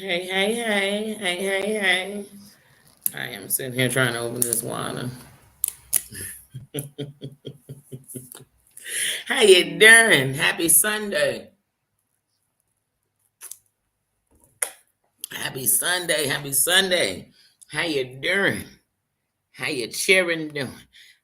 Hey, hey, hey, hey, hey, hey. I am sitting here trying to open this water. How you doing? Happy Sunday. Happy Sunday. Happy Sunday. How you doing? How your children doing?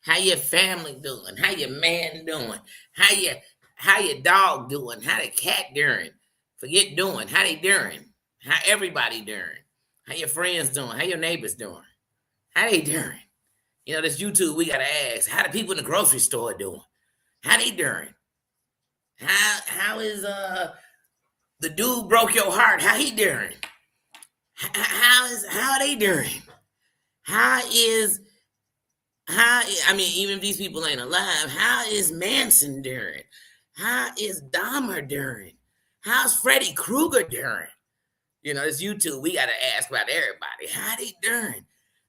How your family doing? How your man doing? How your how your dog doing? How the cat doing? Forget doing. How they doing? How everybody doing? How your friends doing? How your neighbors doing? How they doing? This YouTube, we gotta ask, how the people in the grocery store doing? How they doing? How is the dude broke your heart? How he doing? How they doing? How is how I mean, even if these people ain't alive, how is Manson doing? How is Dahmer doing? How's Freddy Krueger doing? It's YouTube. We gotta ask about everybody. How they doing?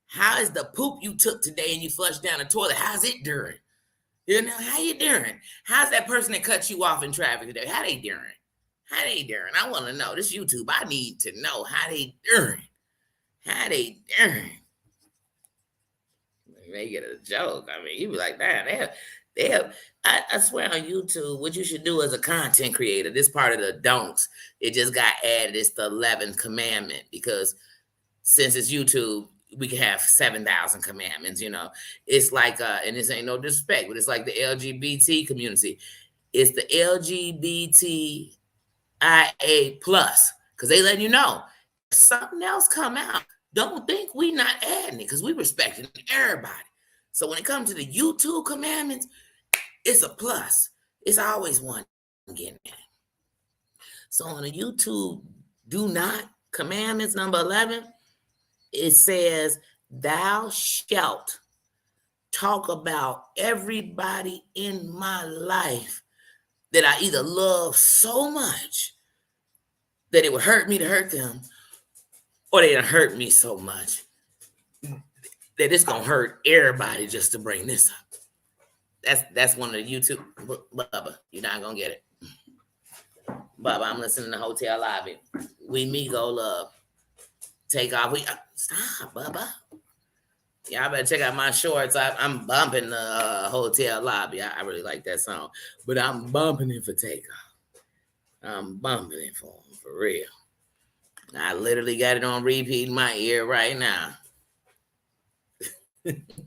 How is the poop you took today and you flushed down the toilet? How's it doing? How you doing? How's that person that cut you off in traffic today? How they doing? How they doing? I want to know. This YouTube, I need to know how they doing. How they doing? Make it a joke. I mean, you be like, man, I swear on YouTube, what you should do as a content creator, this part of the don'ts, it just got added. It's the 11th commandment because since it's YouTube, we can have 7,000 commandments, It's like, and this ain't no disrespect, but it's like the LGBT community. It's the LGBTIA plus, because they letting you know something else come out. Don't think we not adding it, because we respecting everybody. So when it comes to the YouTube commandments, it's a plus. It's always one getting it. So on the YouTube do not commandments number 11, it says, thou shalt talk about everybody in my life that I either love so much that it would hurt me to hurt them, or they done hurt me so much that it's gonna hurt everybody just to bring this up. That's one of the YouTube. Bubba, you're not gonna get it. Bubba, I'm listening to Hotel Lobby. We me go love. Take off. Stop, Bubba. Y'all better check out my shorts. I'm bumping the Hotel Lobby. I really like that song, but I'm bumping it for Takeoff. I'm bumping it for him, for real. I literally got it on repeat in my ear right now.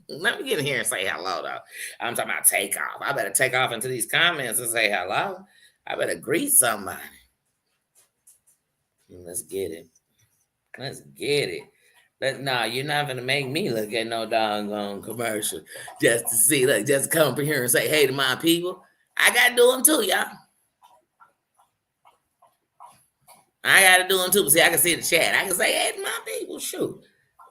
Let me get in here and say hello, though. I'm talking about Takeoff. I better take off into these comments and say hello. I better greet somebody. Let's get it. Let's get it. Nah, you're not gonna make me look at no doggone commercial just to see, like, just come up here and say hey to my people. I gotta do them too, y'all. I gotta do them too. See, I can see the chat. I can say hey to my people. Shoot.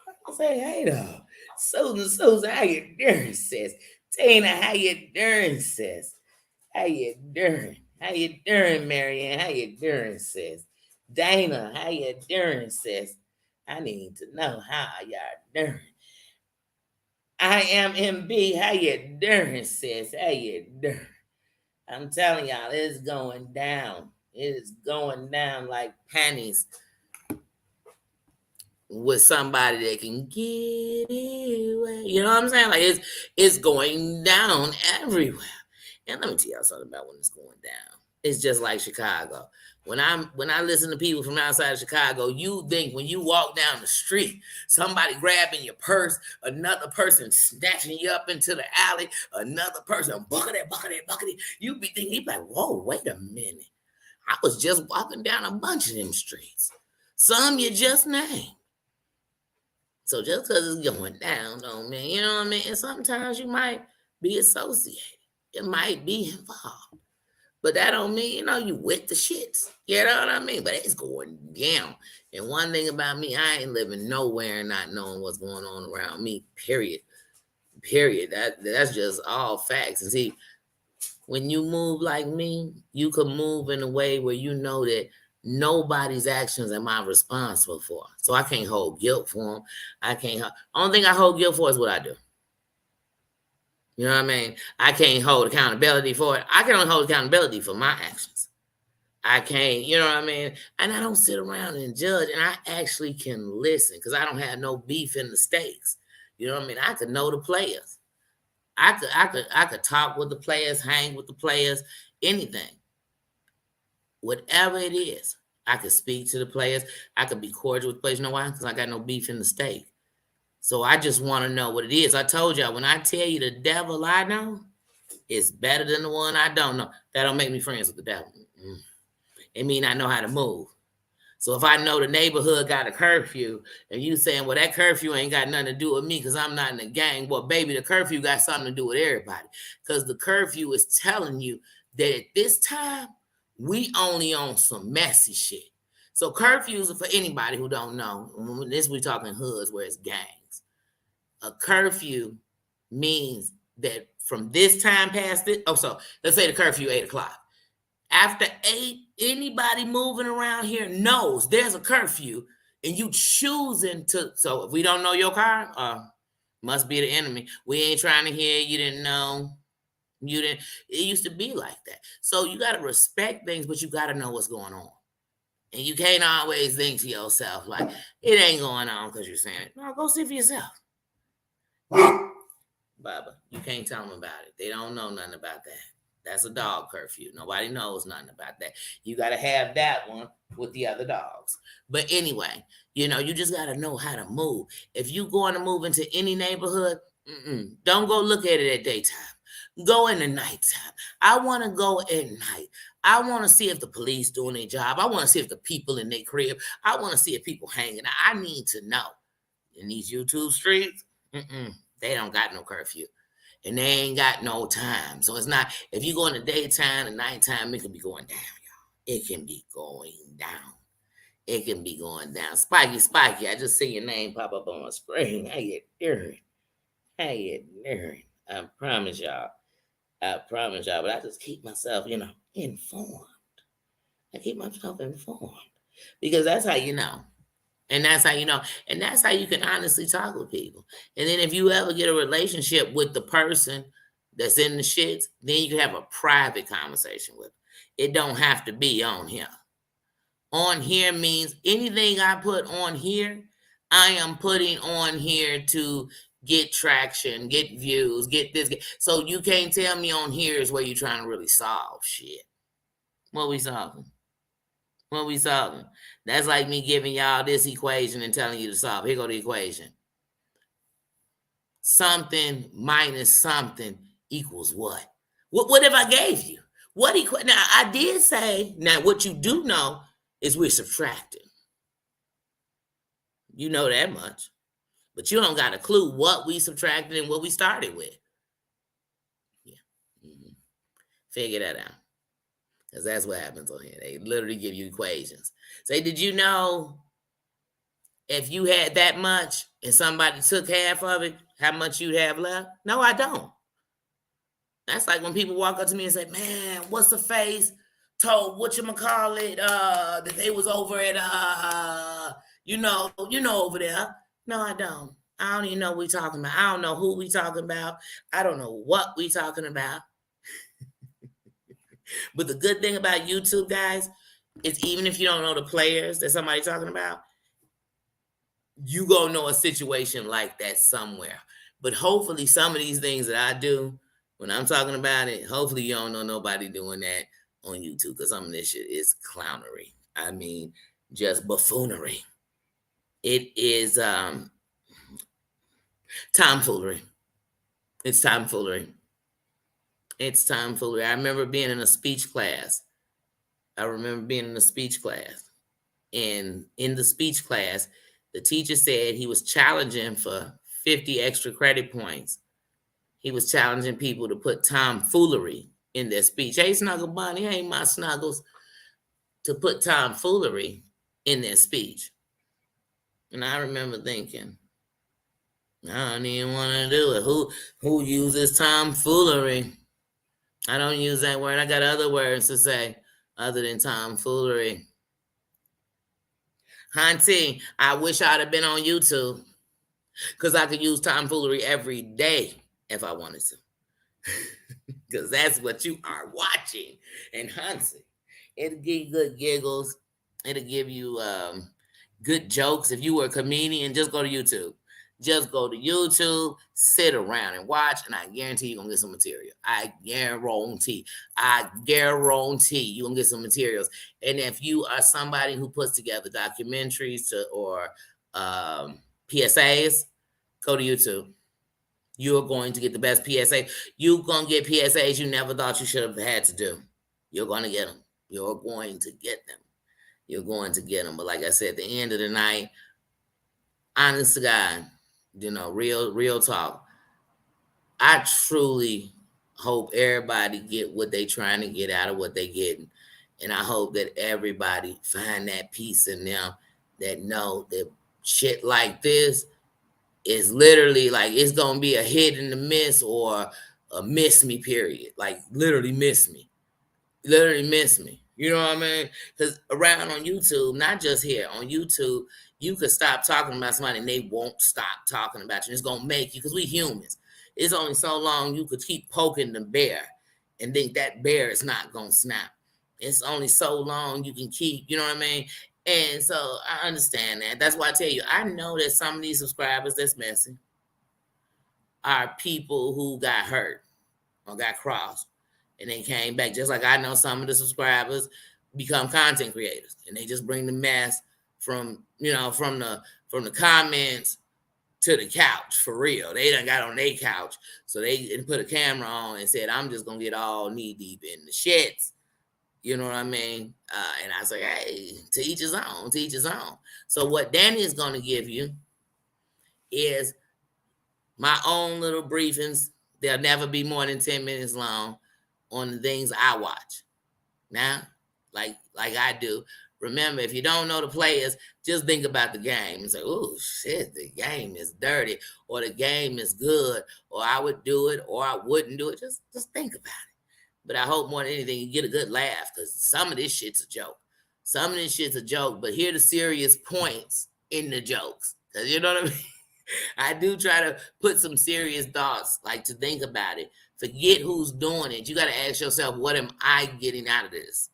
I can say hey to Susan, how you doing, sis? Tina, how you doing, sis? How you doing? How you doing, Marianne? How you doing, sis? Dana, how you doing, sis? I need to know how y'all doing. I am MB. How you doing, sis? How you doing? I'm telling y'all, it's going down. It is going down like panties with somebody that can get it away. You know what I'm saying? Like it's going down everywhere. And let me tell y'all something about when it's going down. It's just like Chicago. When I listen to people from outside of Chicago, you think when you walk down the street, somebody grabbing your purse, another person snatching you up into the alley, another person bucketing. You be thinking, you be like, whoa, wait a minute. I was just walking down a bunch of them streets. Some you just named. So just because it's going down don't mean, you know what I mean? And sometimes you might be associated. It might be involved. But that don't mean, you with the shits. You know what I mean? But it's going down. And one thing about me, I ain't living nowhere and not knowing what's going on around me, period. That's just all facts. And see, when you move like me, you can move in a way where you know that nobody's actions am I responsible for. So I can't hold guilt for them. Only thing I hold guilt for is what I do. You know what I mean? I can't hold accountability for it. I can only hold accountability for my actions. I can't, you know what I mean? And I don't sit around and judge, and I actually can listen because I don't have no beef in the stakes. You know what I mean? I could know the players. I could talk with the players, hang with the players, anything, whatever it is. I could speak to the players. I could be cordial with the players. You know why? Because I got no beef in the stake. So I just want to know what it is. I told y'all, when I tell you the devil I know is better than the one I don't know, that don't make me friends with the devil. It mean I know how to move. So if I know the neighborhood got a curfew and you saying, well, that curfew ain't got nothing to do with me because I'm not in the gang. Well, baby, the curfew got something to do with everybody because the curfew is telling you that at this time, we only on some messy shit. So curfews are for anybody who don't know. This we talking hoods where it's gangs. A curfew means that from this time past it. Oh, so let's say the curfew 8 o'clock. After 8, anybody moving around here knows there's a curfew, and you choosing to. So if we don't know your car, must be the enemy. We ain't trying to hear you didn't know. You didn't. It used to be like that. So you got to respect things, but you got to know what's going on. And you can't always think to yourself like it ain't going on because you're saying it. No, go see for yourself. Baba, you can't tell them about it. They don't know nothing about that. That's a dog curfew. Nobody knows nothing about that. You got to have that one with the other dogs. But anyway, you just got to know how to move. If you going to move into any neighborhood, don't go look at it at daytime. Go in the nighttime. I want to go at night. I want to see if the police doing their job. I want to see if the people in their crib. I want to see if people hanging out. I need to know. In these YouTube streets, they don't got no curfew. And they ain't got no time. So it's not, if you go in the daytime and nighttime, it can be going down, y'all. It can be going down. It can be going down. Spiky, I just see your name pop up on my screen. How you doing? I promise y'all. But I just keep myself, informed. I keep myself informed. Because that's how you know. And that's how you know. And that's how you can honestly talk with people. And then if you ever get a relationship with the person that's in the shits, then you can have a private conversation with them. It don't have to be on here. On here means anything I put on here, I am putting on here to get traction, get views, get this. So you can't tell me on here is where you're trying to really solve shit. What we solving? That's like me giving y'all this equation and telling you to solve. Here go the equation. Something minus something equals what? What if I gave you? Now, I did say, now what you do know is we're subtracting. You know that much. But you don't got a clue what we subtracted and what we started with. Yeah. Figure that out. Because that's what happens on here. They literally give you equations. Say, did you know if you had that much and somebody took half of it, how much you'd have left? No, I don't. That's like when people walk up to me and say, man, what's the face told whatchamacallit that they was over at over there. No, I don't. I don't even know what we talking about. I don't know who we talking about. I don't know what we talking about. But the good thing about YouTube, guys, is even if you don't know the players that somebody's talking about, you gonna know a situation like that somewhere. But hopefully some of these things that I do, when I'm talking about it, hopefully you don't know nobody doing that on YouTube, because some of this shit is clownery. I mean, just buffoonery. It is tomfoolery. It's tomfoolery. I remember being in a speech class. And in the speech class, the teacher said he was challenging for 50 extra credit points. He was challenging people to put tomfoolery in their speech. Hey, Snuggle Bunny, hey, my Snuggles, to put tomfoolery in their speech. And I remember thinking, I don't even want to do it. Who uses tomfoolery? I don't use that word. I got other words to say other than tomfoolery. Hunty, I wish I'd have been on YouTube because I could use tomfoolery every day if I wanted to. Because that's what you are watching. And Hunty, It'll give you good giggles. It'll give you good jokes. If you were a comedian, just go to YouTube. Just go to YouTube, sit around and watch, and I guarantee you're gonna get some material. I guarantee. I guarantee you're gonna get some materials. And if you are somebody who puts together documentaries or um, PSAs, go to YouTube. You're going to get the best PSA. You're going to get PSAs you never thought you should have had to do. You're going to get them. You're going to get them. You're going to get them. But like I said, at the end of the night, honest to God, real talk. I truly hope everybody get what they trying to get out of what they getting. And I hope that everybody find that peace in them that know that shit like this is literally like it's gonna be a hit in the miss or a miss me period. Like literally miss me. Literally miss me. You know what I mean? Because around on YouTube, not just here, on YouTube, you could stop talking about somebody and they won't stop talking about you. It's gonna make you, because we humans. It's only so long you could keep poking the bear and think that bear is not gonna snap. It's only so long you can keep, you know what I mean? And so I understand that. That's why I tell you, I know that some of these subscribers that's messing are people who got hurt or got crossed and they came back. Just like I know some of the subscribers become content creators and they just bring the mess from the comments to the couch for real. They done got on their couch. So they put a camera on and said, I'm just gonna get all knee deep in the shits. You know what I mean? And I say, hey, to each his own, to each his own. So what Danny is going to give you is my own little briefings. They'll never be more than 10 minutes long on the things I watch. Now, like I do. Remember, if you don't know the players, just think about the game and say, oh, shit, the game is dirty, or the game is good, or I would do it, or I wouldn't do it. Just think about it. But I hope more than anything you get a good laugh, because some of this shit's a joke. Some of this shit's a joke, but hear the serious points in the jokes. Because you know what I mean? I do try to put some serious thoughts, like to think about it. Forget who's doing it. You got to ask yourself, what am I getting out of this?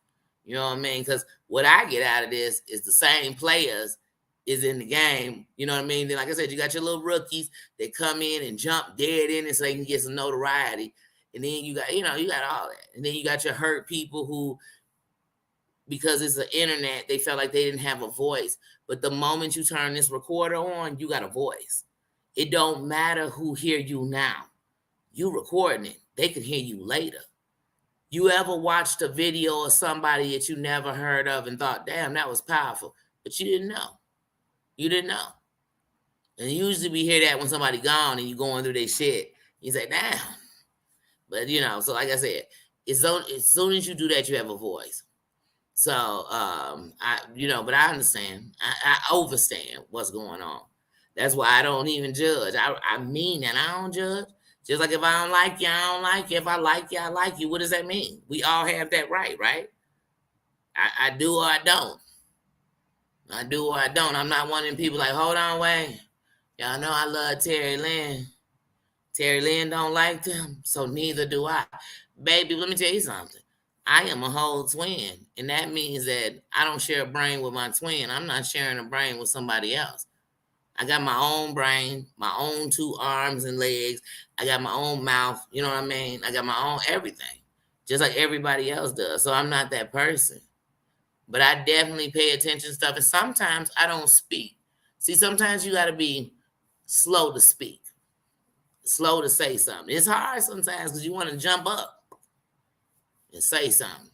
You know what I mean? Because what I get out of this is the same players is in the game. You know what I mean? Then, like I said, you got your little rookies that come in and jump dead in it so they can get some notoriety. And then you got all that. And then you got your hurt people who, because it's the internet, they felt like they didn't have a voice. But the moment you turn this recorder on, you got a voice. It don't matter who hear you now. You recording it. They can hear you later. You ever watched a video of somebody that you never heard of and thought, damn, that was powerful. But you didn't know. You didn't know. And usually we hear that when somebody gone and you going through their shit. You say, damn. But, so like I said, as soon as you do that, you have a voice. So, but I understand. I overstand what's going on. That's why I don't even judge. I mean that I don't judge. Just like if I don't like you, I don't like you. If I like you, I like you. What does that mean? We all have that right? I do or I don't. I do or I don't. I'm not one of them people like, hold on, wait. Y'all know I love Terry Lynn. Terry Lynn don't like them, so neither do I. Baby, let me tell you something. I am a whole twin, and that means that I don't share a brain with my twin. I'm not sharing a brain with somebody else. I got my own brain, my own 2 arms and legs. I got my own mouth, you know what I mean? I got my own everything, just like everybody else does. So I'm not that person. But I definitely pay attention to stuff, and sometimes I don't speak. See, sometimes you got to be slow to speak. Slow to say something. It's hard sometimes because you want to jump up and say something.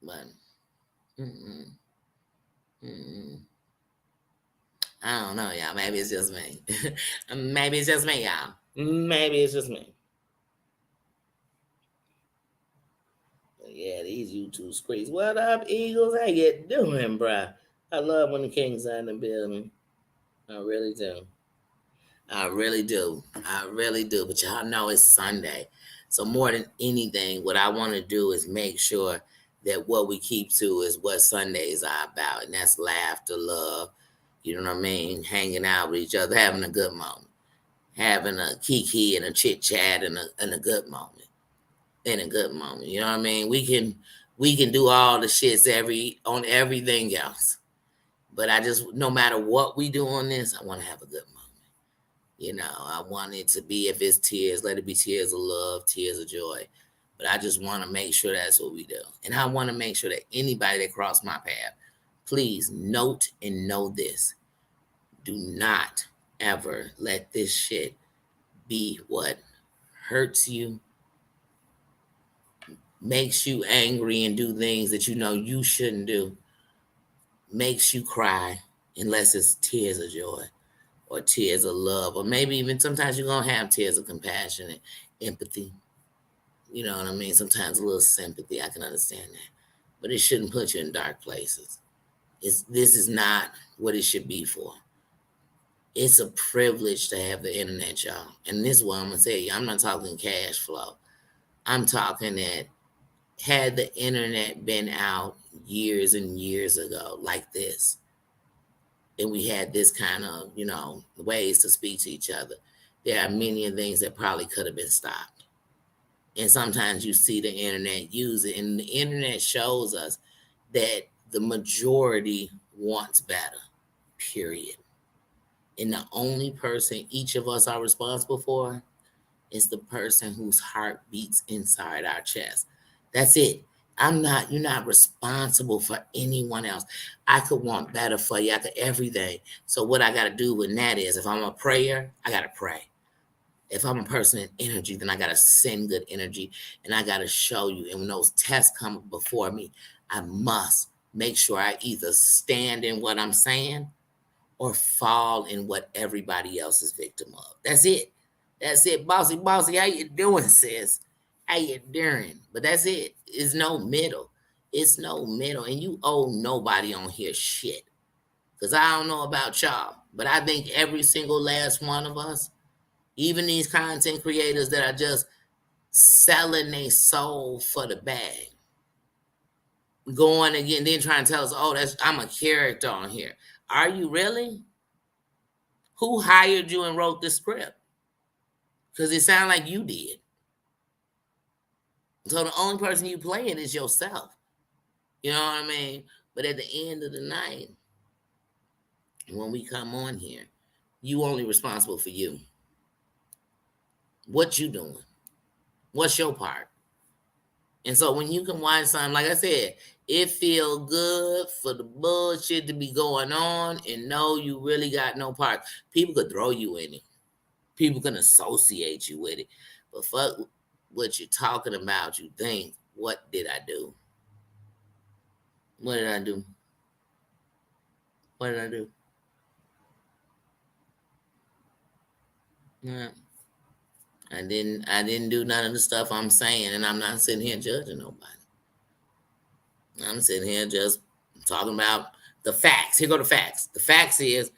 But I don't know, y'all. Maybe it's just me. Maybe it's just me, y'all. Maybe it's just me. But yeah, these YouTube screens. What up, Eagles? How you doing, bruh? I love when the Kings are in the building. I really do. I really do. I really do. But y'all know it's Sunday. So more than anything, what I want to do is make sure that what we keep to is what Sundays are about. And that's laughter, love, you know what I mean? Hanging out with each other, having a good moment. Having a kiki and a chit chat and a good moment. In a good moment. You know what I mean? We can We can do all the shits on everything else. But no matter what we do on this, I want to have a good moment. I want it to be, if it's tears, let it be tears of love, tears of joy. But I just want to make sure that's what we do. And I want to make sure that anybody that crossed my path, please note and know this. Do not ever let this shit be what hurts you, makes you angry and do things that you know you shouldn't do, makes you cry, unless it's tears of joy or tears of love, or maybe even sometimes you're going to have tears of compassion and empathy. You know what I mean? Sometimes a little sympathy, I can understand that. But it shouldn't put you in dark places. This is not what it should be for. It's a privilege to have the internet, y'all. And this is what I'm going to tell you. I'm not talking cash flow. I'm talking that had the internet been out years and years ago like this, and we had this kind of, ways to speak to each other, there are many things that probably could have been stopped. And sometimes you see the internet use it, and the internet shows us that the majority wants better, period. And the only person each of us are responsible for is the person whose heart beats inside our chest. That's it. You're not responsible for anyone else. I could want better for you. I could everything. So what I got to do with that is, if I'm a prayer, I got to pray. If I'm a person in energy, then I got to send good energy, and I got to show you. And when those tests come before me, I must make sure I either stand in what I'm saying or fall in what everybody else is victim of. That's it. That's it. Bossy, how you doing, sis? How you doing? But that's it. It's no middle. It's no middle. And you owe nobody on here shit. Because I don't know about y'all, but I think every single last one of us, even these content creators that are just selling their soul for the bag, going again, then trying to tell us, oh, I'm a character on here. Are you really? Who hired you and wrote the script? Because it sounded like you did. So the only person you playing is yourself. You know what I mean? But at the end of the night, when we come on here, you only responsible for you. What you doing? What's your part? And so when you can watch something, like I said, it feel good for the bullshit to be going on and know you really got no part. People could throw you in it. People can associate you with it. But fuck what you're talking about, you think, what did I do? What did I do? What did I do? Yeah. I didn't do none of the stuff I'm saying, and I'm not sitting here judging nobody. I'm sitting here just talking about the facts. Here go the facts. The facts is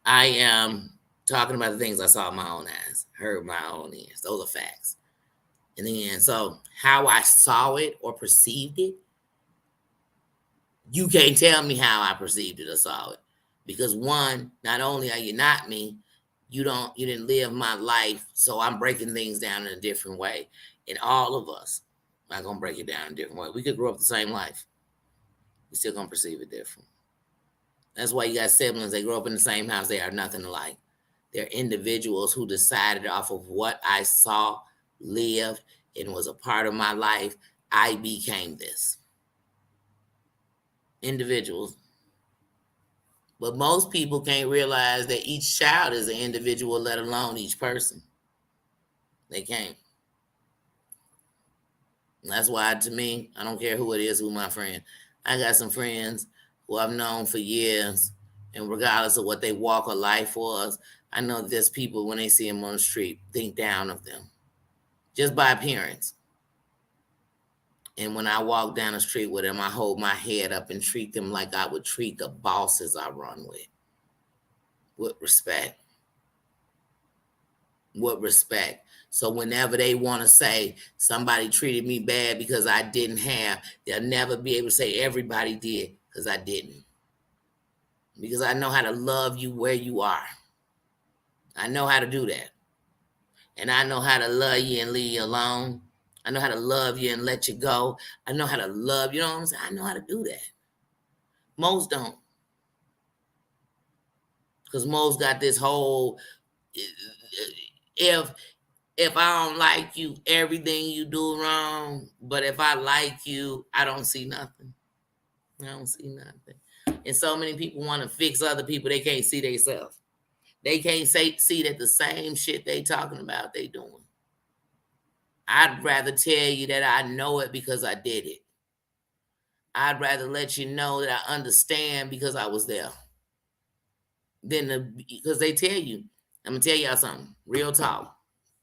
I am talking about the things I saw with my own eyes, heard with my own ears. Those are facts. And then, so how I saw it or perceived it, you can't tell me how I perceived it or saw it. Because one, not only are you not me, you didn't live my life, so I'm breaking things down in a different way. And all of us are gonna break it down in a different way. We could grow up the same life. We're still gonna perceive it different. That's why you got siblings, they grow up in the same house, they are nothing alike. They're individuals who decided off of what I saw, lived, and was a part of my life, I became this. Individuals. But most people can't realize that each child is an individual, let alone each person. They can't. And that's why, to me, I don't care who it is, who my friend. I got some friends who I've known for years, and regardless of what they walk or life was, I know there's people, when they see them on the street, think down of them, just by appearance. And when I walk down the street with them, I hold my head up and treat them like I would treat the bosses I run with respect. With respect. So whenever they want to say somebody treated me bad because I didn't have, they'll never be able to say everybody did, because I didn't. Because I know how to love you where you are. I know how to do that. And I know how to love you and leave you alone. I know how to love you and let you go. I know how to love, you know what I'm saying? I know how to do that. Most don't. Because most got this whole, if I don't like you, everything you do wrong. But if I like you, I don't see nothing. I don't see nothing. And so many people want to fix other people. They can't see themselves. They can't see that the same shit they talking about, they doing. I'd rather tell you that I know it because I did it. I'd rather let you know that I understand because I was there. Because they tell you, I'm gonna tell y'all something. Real talk.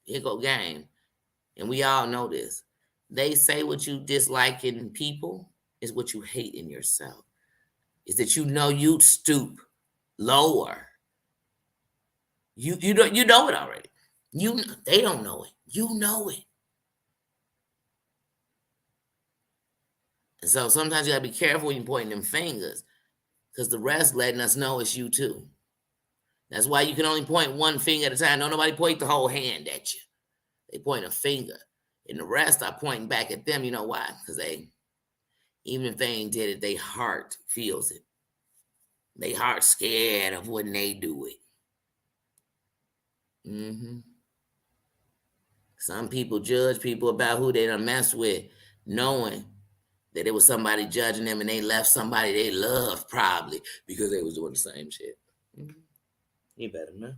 Here go game. And we all know this. They say what you dislike in people is what you hate in yourself. Is that you know you'd stoop lower. You know it already. They don't know it. You know it. And so sometimes you gotta be careful when you're pointing them fingers, because the rest letting us know it's you too. That's why you can only point one finger at a time. Don't nobody point the whole hand at you. They point a finger. And the rest are pointing back at them. You know why? Because even if they ain't did it, their heart feels it. Their heart scared of when they do it. Some people judge people about who they done mess with, knowing that it was somebody judging them and they left somebody they loved probably because they was doing the same shit. You better know.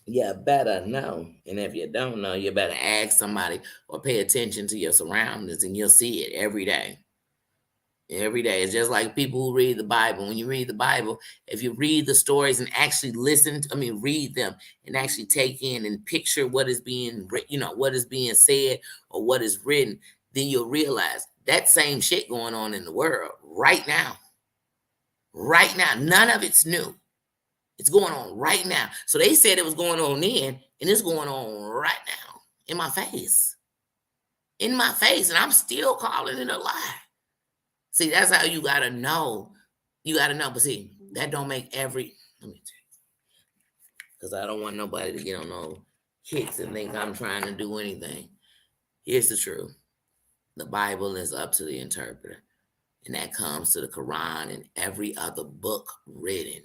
You better know. And if you don't know, you better ask somebody or pay attention to your surroundings, and you'll see it every day. Every day. It's just like people who read the Bible. When you read the Bible, if you read the stories and actually read them and actually take in and picture what is being, what is being said or what is written, then you'll realize that same shit going on in the world right now. Right now. None of it's new. It's going on right now. So they said it was going on then, and it's going on right now in my face. In my face, and I'm still calling it a lie. See, that's how you got to know. You got to know. But see, that don't make let me tell you. Because I don't want nobody to get on no kicks and think I'm trying to do anything. Here's the truth. The Bible is up to the interpreter. And that comes to the Quran and every other book written.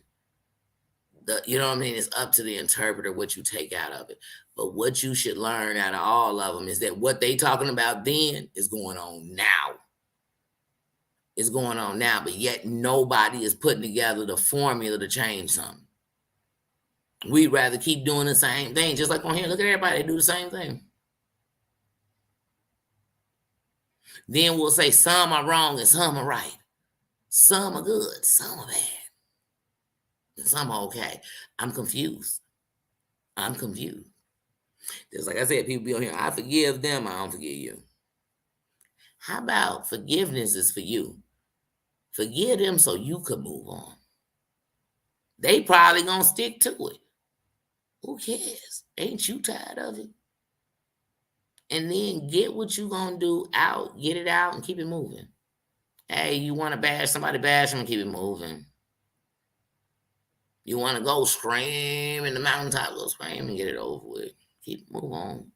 You know what I mean? It's up to the interpreter what you take out of it. But what you should learn out of all of them is that what they talking about then is going on now. It's going on now, but yet nobody is putting together the formula to change something. We'd rather keep doing the same thing. Just like on here, look at everybody, they do the same thing. Then we'll say some are wrong and some are right. Some are good, some are bad. And some are okay. I'm confused. Just like I said, people be on here, I forgive them, I don't forgive you. How about forgiveness is for you? Forgive them so you could move on. They probably gonna stick to it. Who cares? Ain't you tired of it? And then get what you gonna do out, get it out, and keep it moving. Hey, you want to bash somebody, bash them and keep it moving. You want to go scream in the mountaintop, go scream and get it over with. Move on.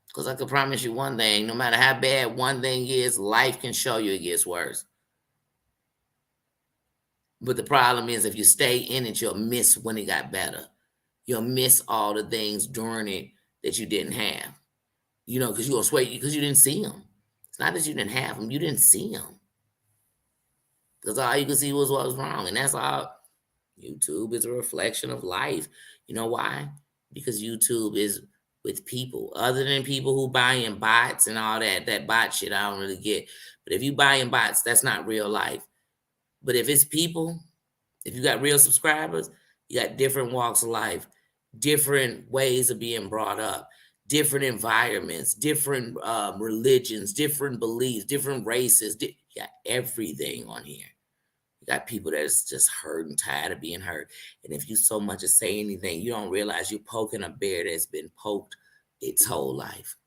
Because I can promise you one thing, no matter how bad one thing is, life can show you it gets worse. But the problem is if you stay in it, you'll miss when it got better. You'll miss all the things during it that you didn't have. Because you're going to swear because you didn't see them. It's not that you didn't have them, you didn't see them. Because all you could see was what was wrong. And that's all. YouTube is a reflection of life. You know why? Because YouTube is with people. Other than people who buying bots and all that bot shit, I don't really get. But if you buying bots, that's not real life. But if it's people, if you got real subscribers, you got different walks of life, different ways of being brought up, different environments, different religions, different beliefs, different races. You got everything on here. You got people that's just hurt and tired of being hurt. And if you so much as say anything, you don't realize you're poking a bear that's been poked its whole life.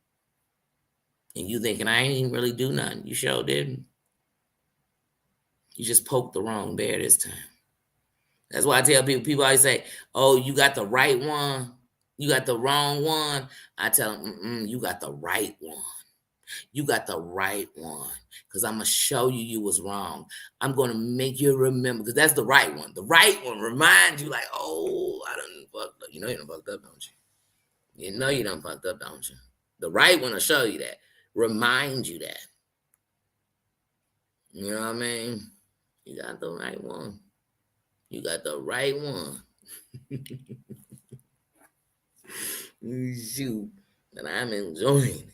And you thinking, I ain't even really do nothing. You sure didn't. You just poked the wrong bear this time. That's why I tell people always say, oh, you got the right one. You got the wrong one. I tell them, you got the right one. You got the right one. Because I'm going to show you you was wrong. I'm going to make you remember. Because that's the right one. The right one reminds you like, oh, I done fucked up. You know you done fucked up, don't you? You know you done fucked up, don't you? The right one will show you that. Remind you that. You know what I mean? You got the right one. You got the right one. Shoot. And I'm enjoying it.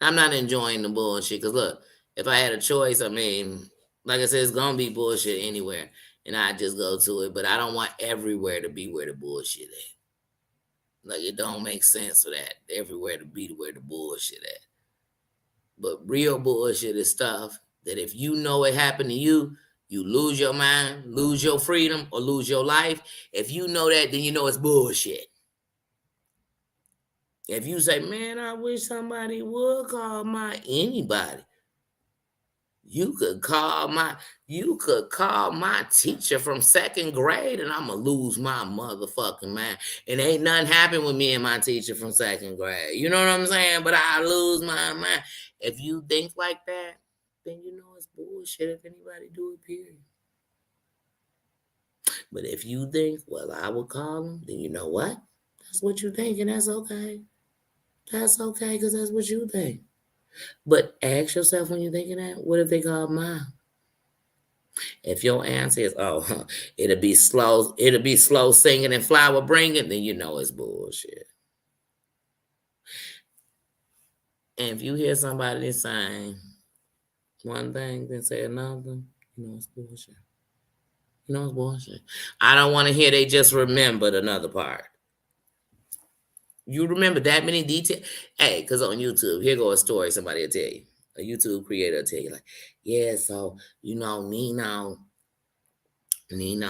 I'm not enjoying the bullshit. Because look, if I had a choice, I mean, like I said, it's going to be bullshit anywhere. And I just go to it. But I don't want everywhere to be where the bullshit at. Like, it don't make sense for that. Everywhere to be where the bullshit at. But real bullshit is stuff that if you know it happened to you, you lose your mind, lose your freedom, or lose your life. If you know that, then you know it's bullshit. If you say, man, I wish somebody would call anybody. You could call my teacher from second grade and I'ma lose my motherfucking mind. And ain't nothing happened with me and my teacher from second grade. You know what I'm saying? But I lose my mind. If you think like that, then you know it's bullshit if anybody do it, period. But if you think, well, I would call them, then you know what? That's what you think, and that's okay. That's okay, because that's what you think. But ask yourself when you're thinking that, what if they call mine? If your answer is, oh, it'll be slow singing and flower bringing, then you know it's bullshit. And if you hear somebody saying one thing, then say another, you know it's bullshit. You know it's bullshit. I don't want to hear they just remembered another part. You remember that many details? Hey, because on YouTube, here go a story somebody will tell you. A YouTube creator will tell you, like, yeah, so, Nino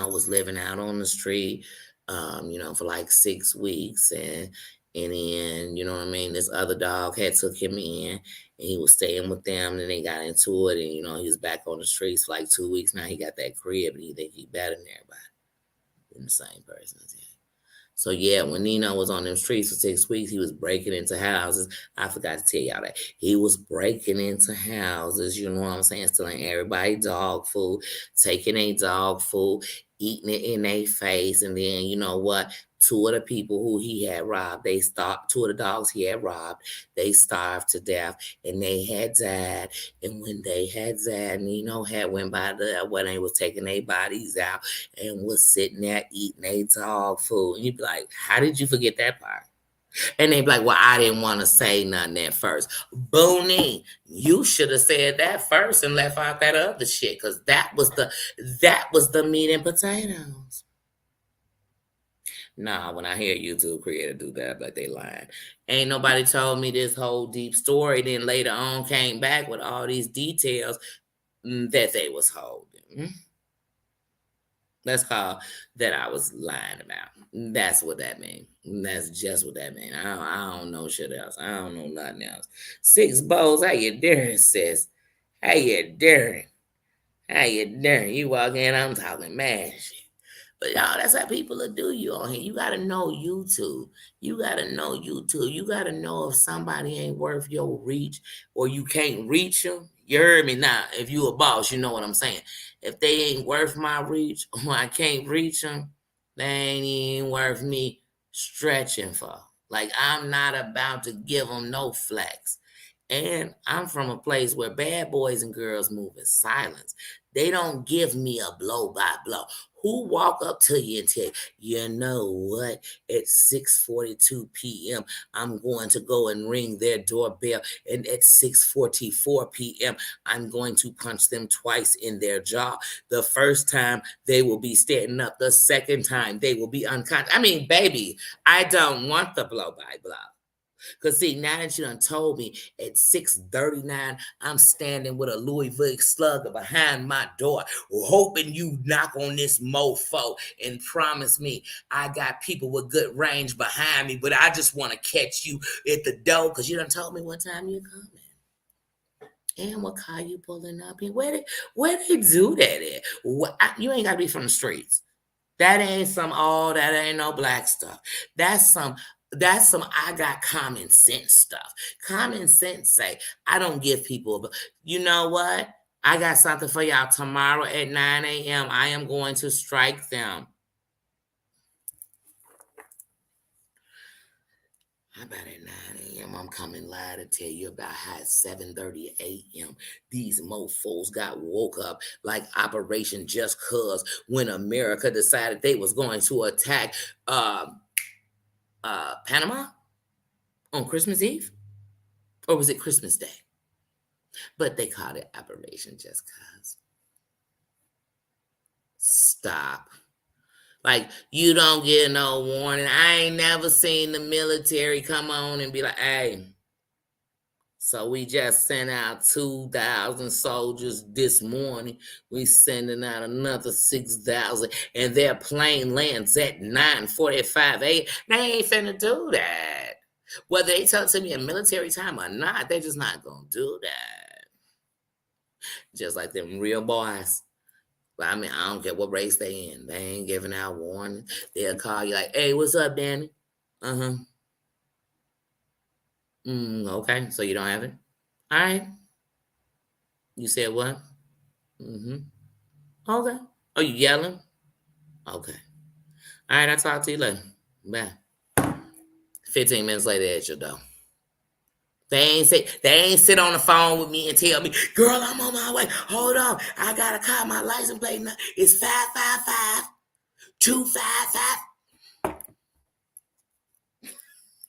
was living out on the street, for like 6 weeks. And then, you know what I mean, this other dog had took him in and he was staying with them. And they got into it. And, he was back on the streets for like 2 weeks. Now he got that crib and he think he better than everybody. And the same person as him. So yeah, when Nino was on them streets for 6 weeks, he was breaking into houses. I forgot to tell y'all that. He was breaking into houses, you know what I'm saying, stealing everybody dog food, taking a dog food, eating it in their face. And then, you know what? Two of the people who he had robbed, two of the dogs he had robbed, they starved to death and they had died. And when they had died, Nino had went by when they was taking their bodies out and was sitting there eating their dog food. And you'd be like, how did you forget that part? And they'd be like, well, I didn't want to say nothing at first. Booney, you should have said that first and left out that other shit, because that was the meat and potatoes. Nah, when I hear YouTube creator do that, like they lying. Ain't nobody told me this whole deep story. Then later on came back with all these details that they was holding. That's called that I was lying about. That's what that means. That's just what that means. I don't know shit else. I don't know nothing else. Six Bowls, how you doing, sis? How you doing? How you doing? You walk in, I'm talking mad shit. But y'all, that's how people will do you on here. You gotta know YouTube. You gotta know YouTube. You gotta know if somebody ain't worth your reach or you can't reach them. You heard me now. If you a boss, you know what I'm saying. If they ain't worth my reach or I can't reach them, they ain't even worth me stretching for. Like, I'm not about to give them no flex. And I'm from a place where bad boys and girls move in silence. They don't give me a blow by blow. Who walk up to you and tell you know what? At 6:42 p.m., I'm going to go and ring their doorbell. And at 6:44 p.m., I'm going to punch them twice in their jaw. The first time, they will be standing up. The second time, they will be unconscious. I mean, baby, I don't want the blow by blow. Because, see, now that you done told me at 6:39, I'm standing with a Louis V slugger behind my door, hoping you knock on this mofo and promise me I got people with good range behind me, but I just want to catch you at the door because you done told me what time you're coming. And what car you pulling up in? Where they do that at? You ain't got to be from the streets. That ain't that ain't no black stuff. That's some I got common sense stuff. Common sense say I don't give people you know what? I got something for y'all tomorrow at 9 a.m. I am going to strike them. How about at 9 a.m. I'm coming live to tell you about how at 7:30 a.m. these mofos got woke up like Operation Just Cause when America decided they was going to attack Panama on Christmas Eve? Or was it Christmas Day? But they called it Operation Just Cause. Stop. Like, you don't get no warning. I ain't never seen the military come on and be like, hey, so we just sent out 2,000 soldiers this morning. We sending out another 6,000, and their plane lands at 9:45 a.m. They ain't finna do that. Whether they tell it to me in military time or not, they just not gonna do that. Just like them real boys. But I mean, I don't care what race they in. They ain't giving out warning. They'll call you like, hey, what's up, Danny? Uh-huh. Okay, so you don't have it? All right. You said what? Mm-hmm. Okay. Oh, you yelling? Okay. All right, I'll talk to you later. Bye. 15 minutes later at your door. They ain't sit on the phone with me and tell me, girl, I'm on my way. Hold on. I gotta call my license plate now. It's 555 255.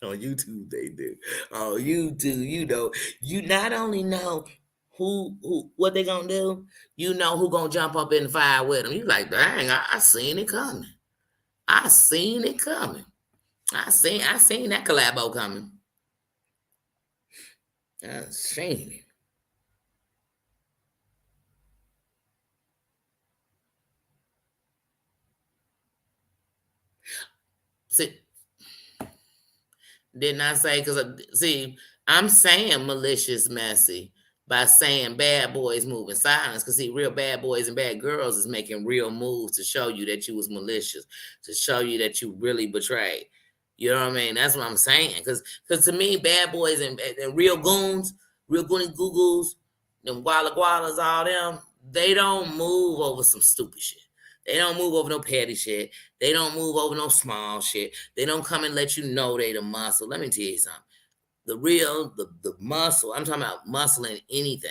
On YouTube, they do. On YouTube, you not only know who what they gonna do, you know who gonna jump up in the fire with them. You like, dang, I seen it coming. I seen it coming. I seen that collabo coming. I seen it. See, didn't I say? Because see, I'm saying malicious, messy by saying bad boys moving silence. Because see, real bad boys and bad girls is making real moves to show you that you was malicious, to show you that you really betrayed. You know what I mean? That's what I'm saying. Because to me, bad boys and real goons, real goony goo goos, them guala gualas, all them, they don't move over some stupid shit. They don't move over no petty shit. They don't move over no small shit. They don't come and let you know they the muscle. Let me tell you something. The muscle, I'm talking about muscle in anything.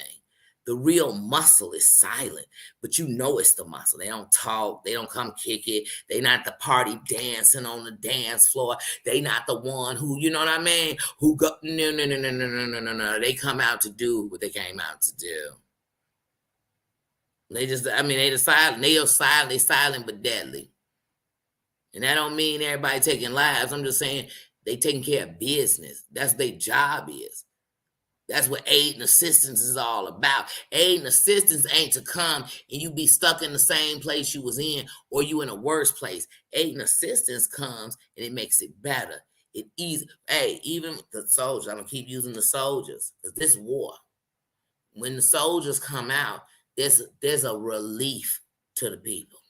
The real muscle is silent, but you know it's the muscle. They don't talk. They don't come kick it. They not the party dancing on the dance floor. They not the one who, you know what I mean? Who go, no. They come out to do what they came out to do. They just, I mean, they the silent. They are silent. They silent but deadly. And that don't mean everybody taking lives. I'm just saying they taking care of business. That's what their job is. That's what aid and assistance is all about. Aid and assistance ain't to come and you be stuck in the same place you was in or you in a worse place. Aid and assistance comes and it makes it better. It easy. Hey, even the soldiers, I'm gonna keep using the soldiers because this war. When the soldiers come out, there's a relief to the people.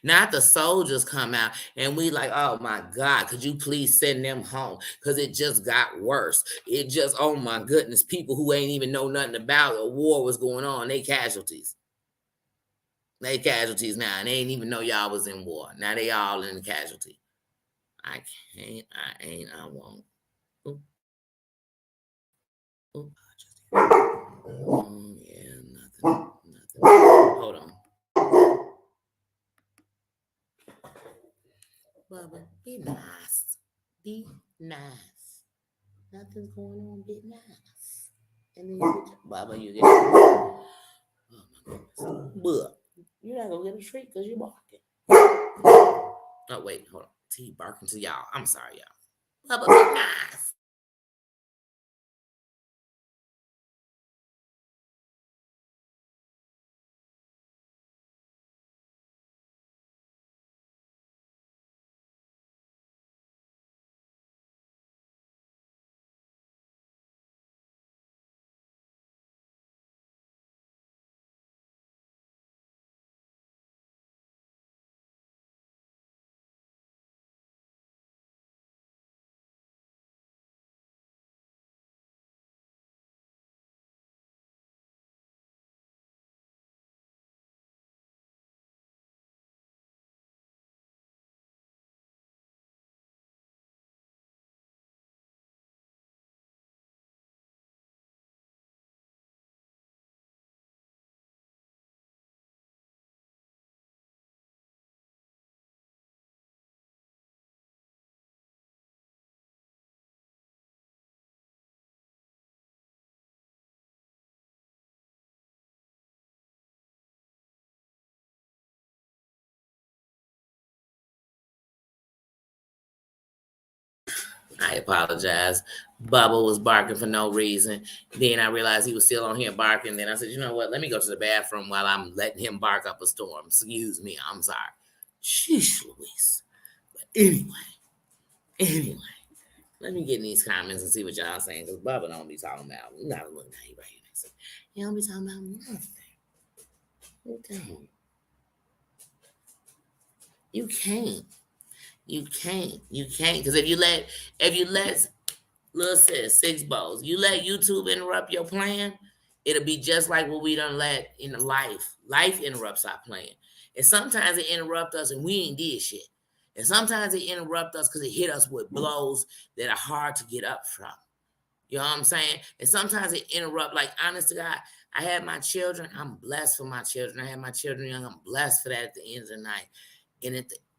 Not the soldiers come out and we like, oh my God, could you please send them home? Because it just got worse. It just, oh my goodness, people who ain't even know nothing about a war was going on, they casualties. They casualties now, and they ain't even know y'all was in war. Now they all in the casualty. I can't, I ain't, I won't. Ooh, ooh. Yeah, nothing. Hold on. Bubba, be nice. Be nice. Nothing's going on. Be nice. And then you get Bubba, you get oh my goodness. But you're not gonna get a treat because you're barking. Oh wait, hold on. He barking to y'all. I'm sorry, y'all. Bubba, be nice. I apologize. Bubba was barking for no reason. Then I realized he was still on here barking. Then I said, you know what? Let me go to the bathroom while I'm letting him bark up a storm. Excuse me. I'm sorry. Sheesh, Louise. But anyway, let me get in these comments and see what y'all saying. Because Bubba don't be talking about. We gotta look now. He right here next to me. He don't be talking about nothing. Okay. You can't. Because if you let little sis, six bowls, you let YouTube interrupt your plan, it'll be just like what we done let in life. Life interrupts our plan. And sometimes it interrupts us and we ain't did shit. And sometimes it interrupts us because it hit us with blows that are hard to get up from. You know what I'm saying? And sometimes it interrupt, like honest to God, I had my children. I'm blessed for my children. I had my children young. I'm blessed for that at the end of the night.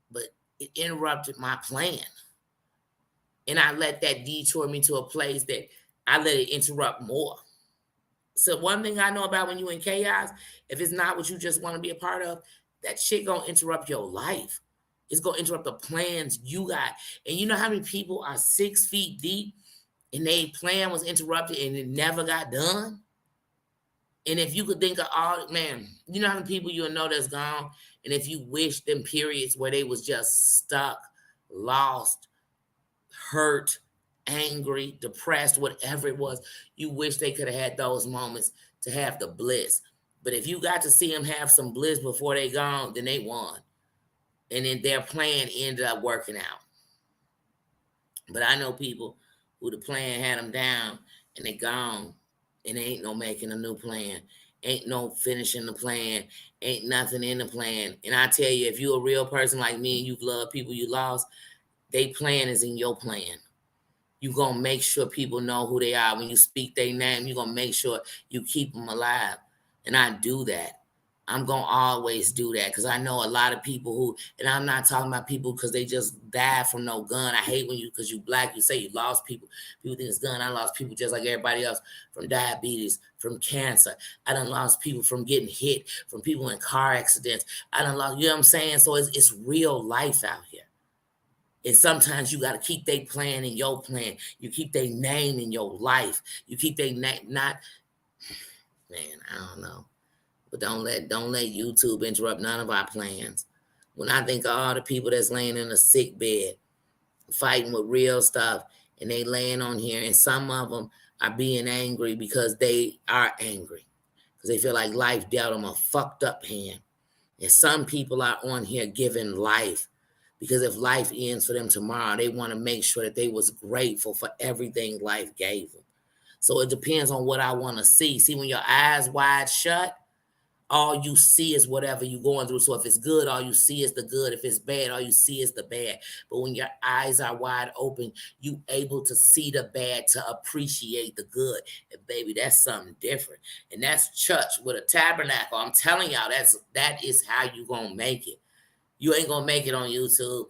But it interrupted my plan. And I let that detour me to a place that I let it interrupt more. So one thing I know about when you in chaos, if it's not what you just want to be a part of, that shit gonna interrupt your life. It's gonna interrupt the plans you got. And you know how many people are 6 feet deep and their plan was interrupted and it never got done? And if you could think of all, man, you know how many people you'll know that's gone? And if you wish them periods where they was just stuck, lost, hurt, angry, depressed, whatever it was, you wish they could have had those moments to have the bliss. But if you got to see them have some bliss before they gone, then they won. And then their plan ended up working out. But I know people who the plan had them down and they gone. And there ain't no making a new plan. Ain't no finishing the plan. Ain't nothing in the plan. And I tell you, if you're a real person like me and you've loved people you lost, they plan is in your plan. You're going to make sure people know who they are. When you speak their name, you're going to make sure you keep them alive. And I do that. I'm going to always do that because I know a lot of people who, and I'm not talking about people because they just died from no gun. I hate when you, because you black, you say you lost people. People think it's gun. I lost people just like everybody else from diabetes, from cancer. I done lost people from getting hit, from people in car accidents. I done lost, you know what I'm saying? So it's real life out here. And sometimes you got to keep their plan in your plan. You keep their name in your life. You keep their name, not, man, I don't know. But don't let YouTube interrupt none of our plans. When I think of all the people that's laying in a sick bed, fighting with real stuff, and they laying on here, and some of them are being angry because they are angry. Because they feel like life dealt them a fucked up hand. And some people are on here giving life. Because if life ends for them tomorrow, they want to make sure that they was grateful for everything life gave them. So it depends on what I want to see. See, when your eyes wide shut, all you see is whatever you're going through. So if it's good, all you see is the good. If it's bad, all you see is the bad. But when your eyes are wide open, you able to see the bad to appreciate the good. And baby, that's something different. And that's church with a tabernacle. I'm telling y'all, that is how you gonna make it. You ain't gonna make it on YouTube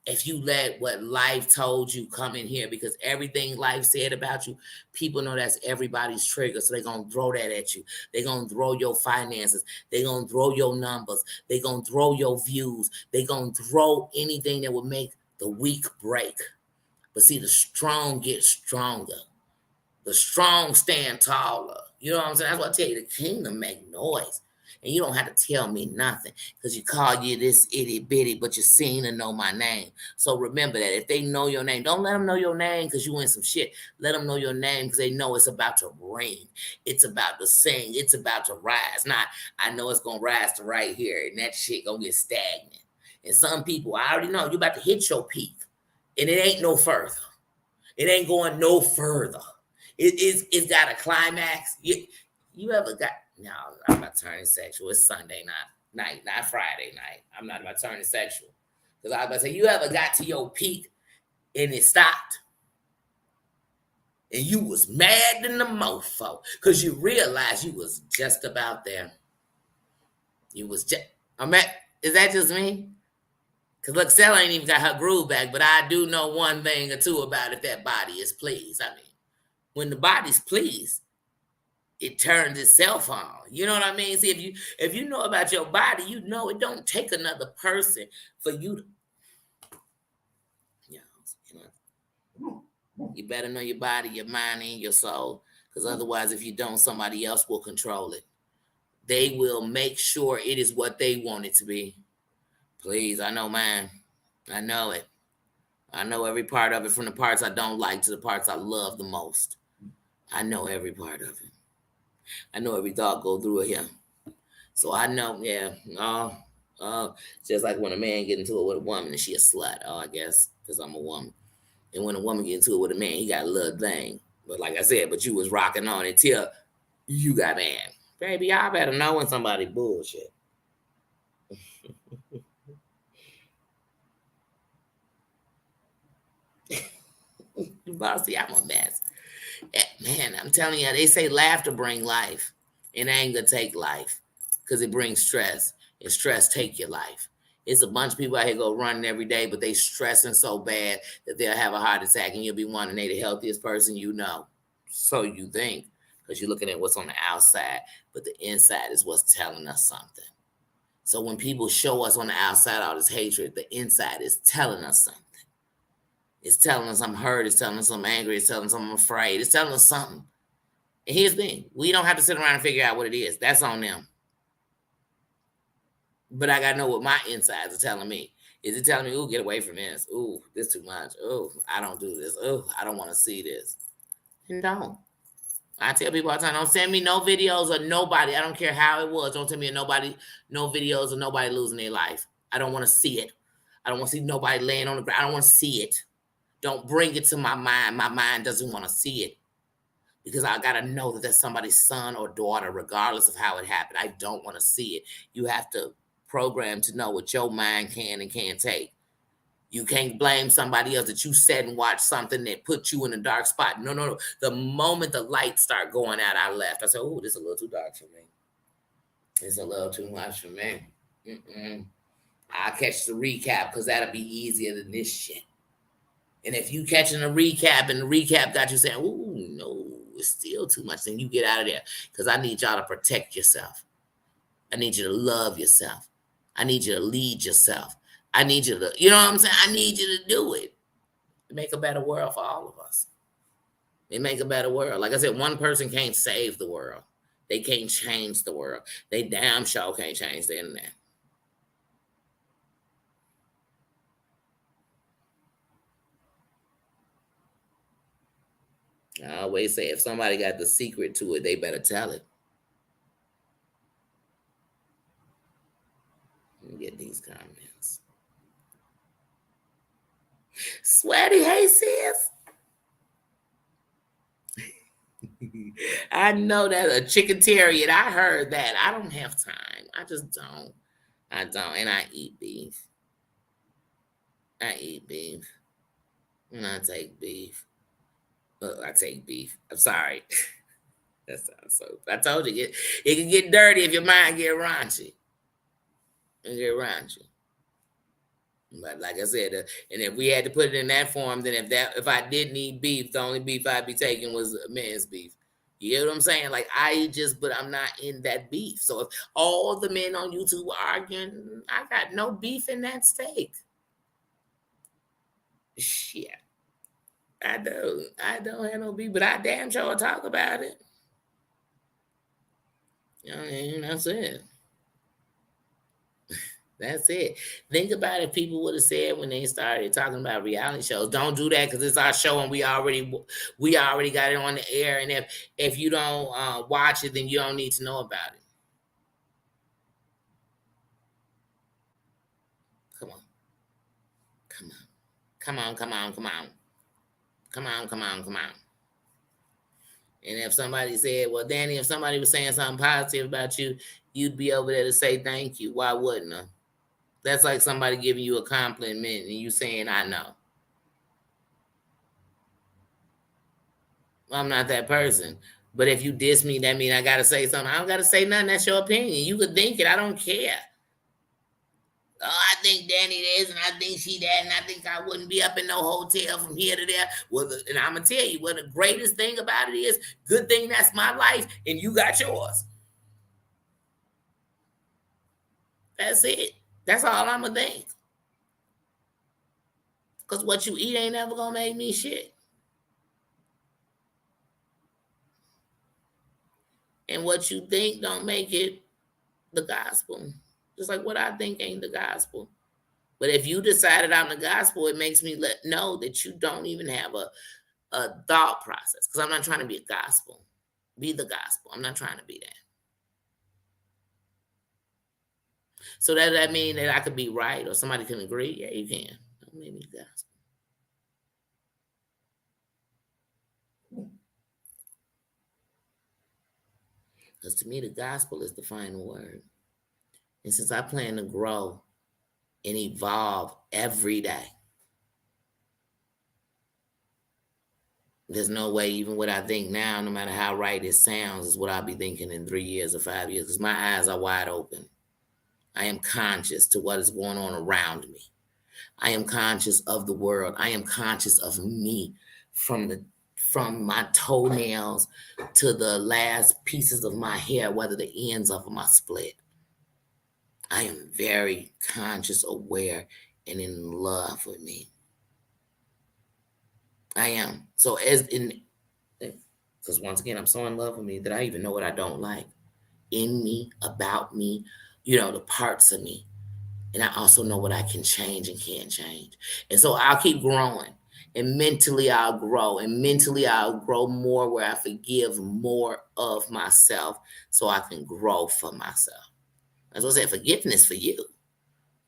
if you let what life told you come in here, because everything life said about you, people know that's everybody's trigger. So they're going to throw that at you. They're going to throw your finances. They're going to throw your numbers. They're going to throw your views. They're going to throw anything that would make the weak break. But see, the strong get stronger. The strong stand taller. You know what I'm saying? That's what I tell you. The kingdom make noise. And you don't have to tell me nothing because you call you this itty bitty, but you seen and know my name. So remember that if they know your name, don't let them know your name because you in some shit. Let them know your name because they know it's about to ring. It's about to sing. It's about to rise. Not, I know it's going to rise to right here and that shit going to get stagnant. And some people, I already know, you about to hit your peak and it ain't no further. It ain't going no further. It's got a climax. You ever got, no, I'm not turning sexual. It's Sunday night, not Friday night. I'm not about turning sexual. Because I was about to say, you ever got to your peak and it stopped? And you was mad than the mofo because you realized you was just about there. You was just, is that just me? Because look, Sarah ain't even got her groove back, but I do know one thing or two about if that body is pleased. I mean, when the body's pleased, it turns itself on. You know what I mean? See, if you know about your body, you know it don't take another person for you to, you know, You better know your body, your mind, and your soul. Because otherwise, if you don't, somebody else will control it. They will make sure it is what they want it to be. Please, I know mine. I know it. I know every part of it, from the parts I don't like to the parts I love the most. I know every part of it. I know every thought go through it here. So I know, yeah. Just like when a man get into it with a woman and she a slut. Oh, I guess because I'm a woman. And when a woman get into it with a man, he got a little thing. But like I said, but you was rocking on until you got mad. Baby, I better know when somebody bullshit. Bossy, I'm a mess. Man, I'm telling you, they say laughter bring life, and anger take life, because it brings stress, and stress take your life. It's a bunch of people out here go running every day, but they stressing so bad that they'll have a heart attack, and you'll be wondering they the healthiest person you know. So you think, because you're looking at what's on the outside, but the inside is what's telling us something. So when people show us on the outside all this hatred, the inside is telling us something. It's telling us I'm hurt. It's telling us I'm angry. It's telling us I'm afraid. It's telling us something. And here's the thing. We don't have to sit around and figure out what it is. That's on them. But I got to know what my insides are telling me. Is it telling me, ooh, get away from this? Ooh, this too much. Ooh, I don't do this. Ooh, I don't want to see this. And don't. I tell people all the time, don't send me no videos of nobody. I don't care how it was. Don't tell me no videos of nobody losing their life. I don't want to see it. I don't want to see nobody laying on the ground. I don't want to see it. Don't bring it to my mind. My mind doesn't want to see it, because I got to know that that's somebody's son or daughter, regardless of how it happened. I don't want to see it. You have to program to know what your mind can and can't take. You can't blame somebody else that you sat and watched something that put you in a dark spot. No, no, no. The moment the lights start going out, I left. I said, oh, this is a little too dark for me. It's a little too much for me. I'll catch the recap, because that'll be easier than this shit. And if you catching a recap and the recap got you saying, oh, no, it's still too much, then you get out of there. Because I need y'all to protect yourself. I need you to love yourself. I need you to lead yourself. I need you to, you know what I'm saying? I need you to do it. Make a better world for all of us. They make a better world. Like I said, one person can't save the world. They can't change the world. They damn sure can't change the internet. I always say, if somebody got the secret to it, they better tell it. Let me get these comments. Sweaty, hey sis. I know that a chicken terrier. I heard that. I don't have time. I just don't. I don't. And I eat beef. I eat beef. And I take beef. I take beef. I'm sorry. That sounds so. I told you it can get dirty if your mind get raunchy. And get raunchy. But like I said, and if we had to put it in that form, then if I didn't eat beef, the only beef I'd be taking was men's beef. You know what I'm saying? Like but I'm not in that beef. So if all the men on YouTube are arguing, I got no beef in that steak. Shit. I don't have no beef, but I damn sure talk about it. You know, and that's it. That's it. Think about if people would have said when they started talking about reality shows, don't do that because it's our show and we already got it on the air. And if you don't watch it, then you don't need to know about it. Come on. Come on. Come on, come on, come on. Come on, come on, come on. And if somebody said, well, Danny, if somebody was saying something positive about you, you'd be over there to say thank you. Why wouldn't I? That's like somebody giving you a compliment and you saying, I know. I'm not that person. But if you diss me, that means I got to say something. I don't got to say nothing. That's your opinion. You could think it. I don't care. Oh, I think Danny this, and I think she that, and I think I wouldn't be up in no hotel from here to there. Well, and I'm going to tell you, what the greatest thing about it is, good thing that's my life, and you got yours. That's it. That's all I'm going to think. Because what you eat ain't never going to make me shit. And what you think don't make it the gospel. Just like what I think ain't the gospel. But if you decided I'm the gospel, it makes me know that you don't even have a thought process. Because I'm not trying to be a gospel. Be the gospel. I'm not trying to be that. So does that mean that I could be right or somebody can agree? Yeah, you can. Don't make me the gospel. Because to me, the gospel is the final word. And since I plan to grow and evolve every day, there's no way, even what I think now, no matter how right it sounds, is what I'll be thinking in 3 years or 5 years, because my eyes are wide open. I am conscious to what is going on around me. I am conscious of the world. I am conscious of me from my toenails to the last pieces of my hair, whether the ends of them are split. I am very conscious, aware, and in love with me. I am. So because once again, I'm so in love with me that I even know what I don't like in me, about me, the parts of me. And I also know what I can change and can't change. And so I'll keep growing. And mentally I'll grow. And mentally I'll grow more where I forgive more of myself so I can grow for myself. As I said, forgiveness for you.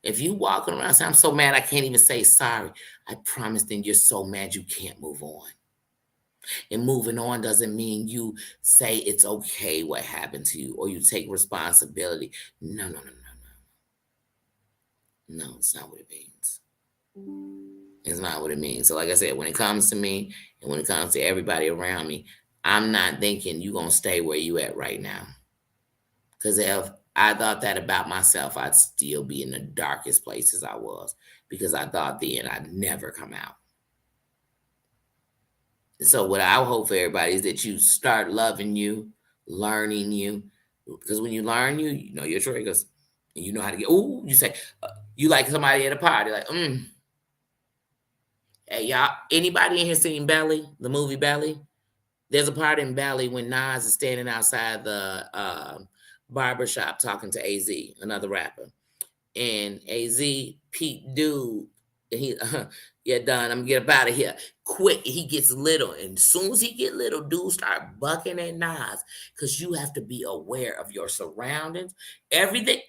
If you walking around saying, I'm so mad I can't even say sorry, I promise then you're so mad you can't move on. And moving on doesn't mean you say it's okay what happened to you or you take responsibility. No, no, no, no, no. No, it's not what it means. It's not what it means. So like I said, when it comes to me and when it comes to everybody around me, I'm not thinking you're going to stay where you at right now. Because if I thought that about myself, I'd still be in the darkest places I was because I thought then I'd never come out. So what I hope for everybody is that you start loving you, learning you, because when you learn you, you know your triggers, and you know how to get. Ooh, you say you like somebody at a party, like, Hey y'all, anybody in here seen Belly, the movie Belly? There's a part in Belly when Nas is standing outside the barber shop talking to AZ, another rapper, and AZ Pete dude, and he yeah, done. I'm gonna get up out of here quick. He gets little, and as soon as he get little, dude start bucking at Nas because you have to be aware of your surroundings, everything,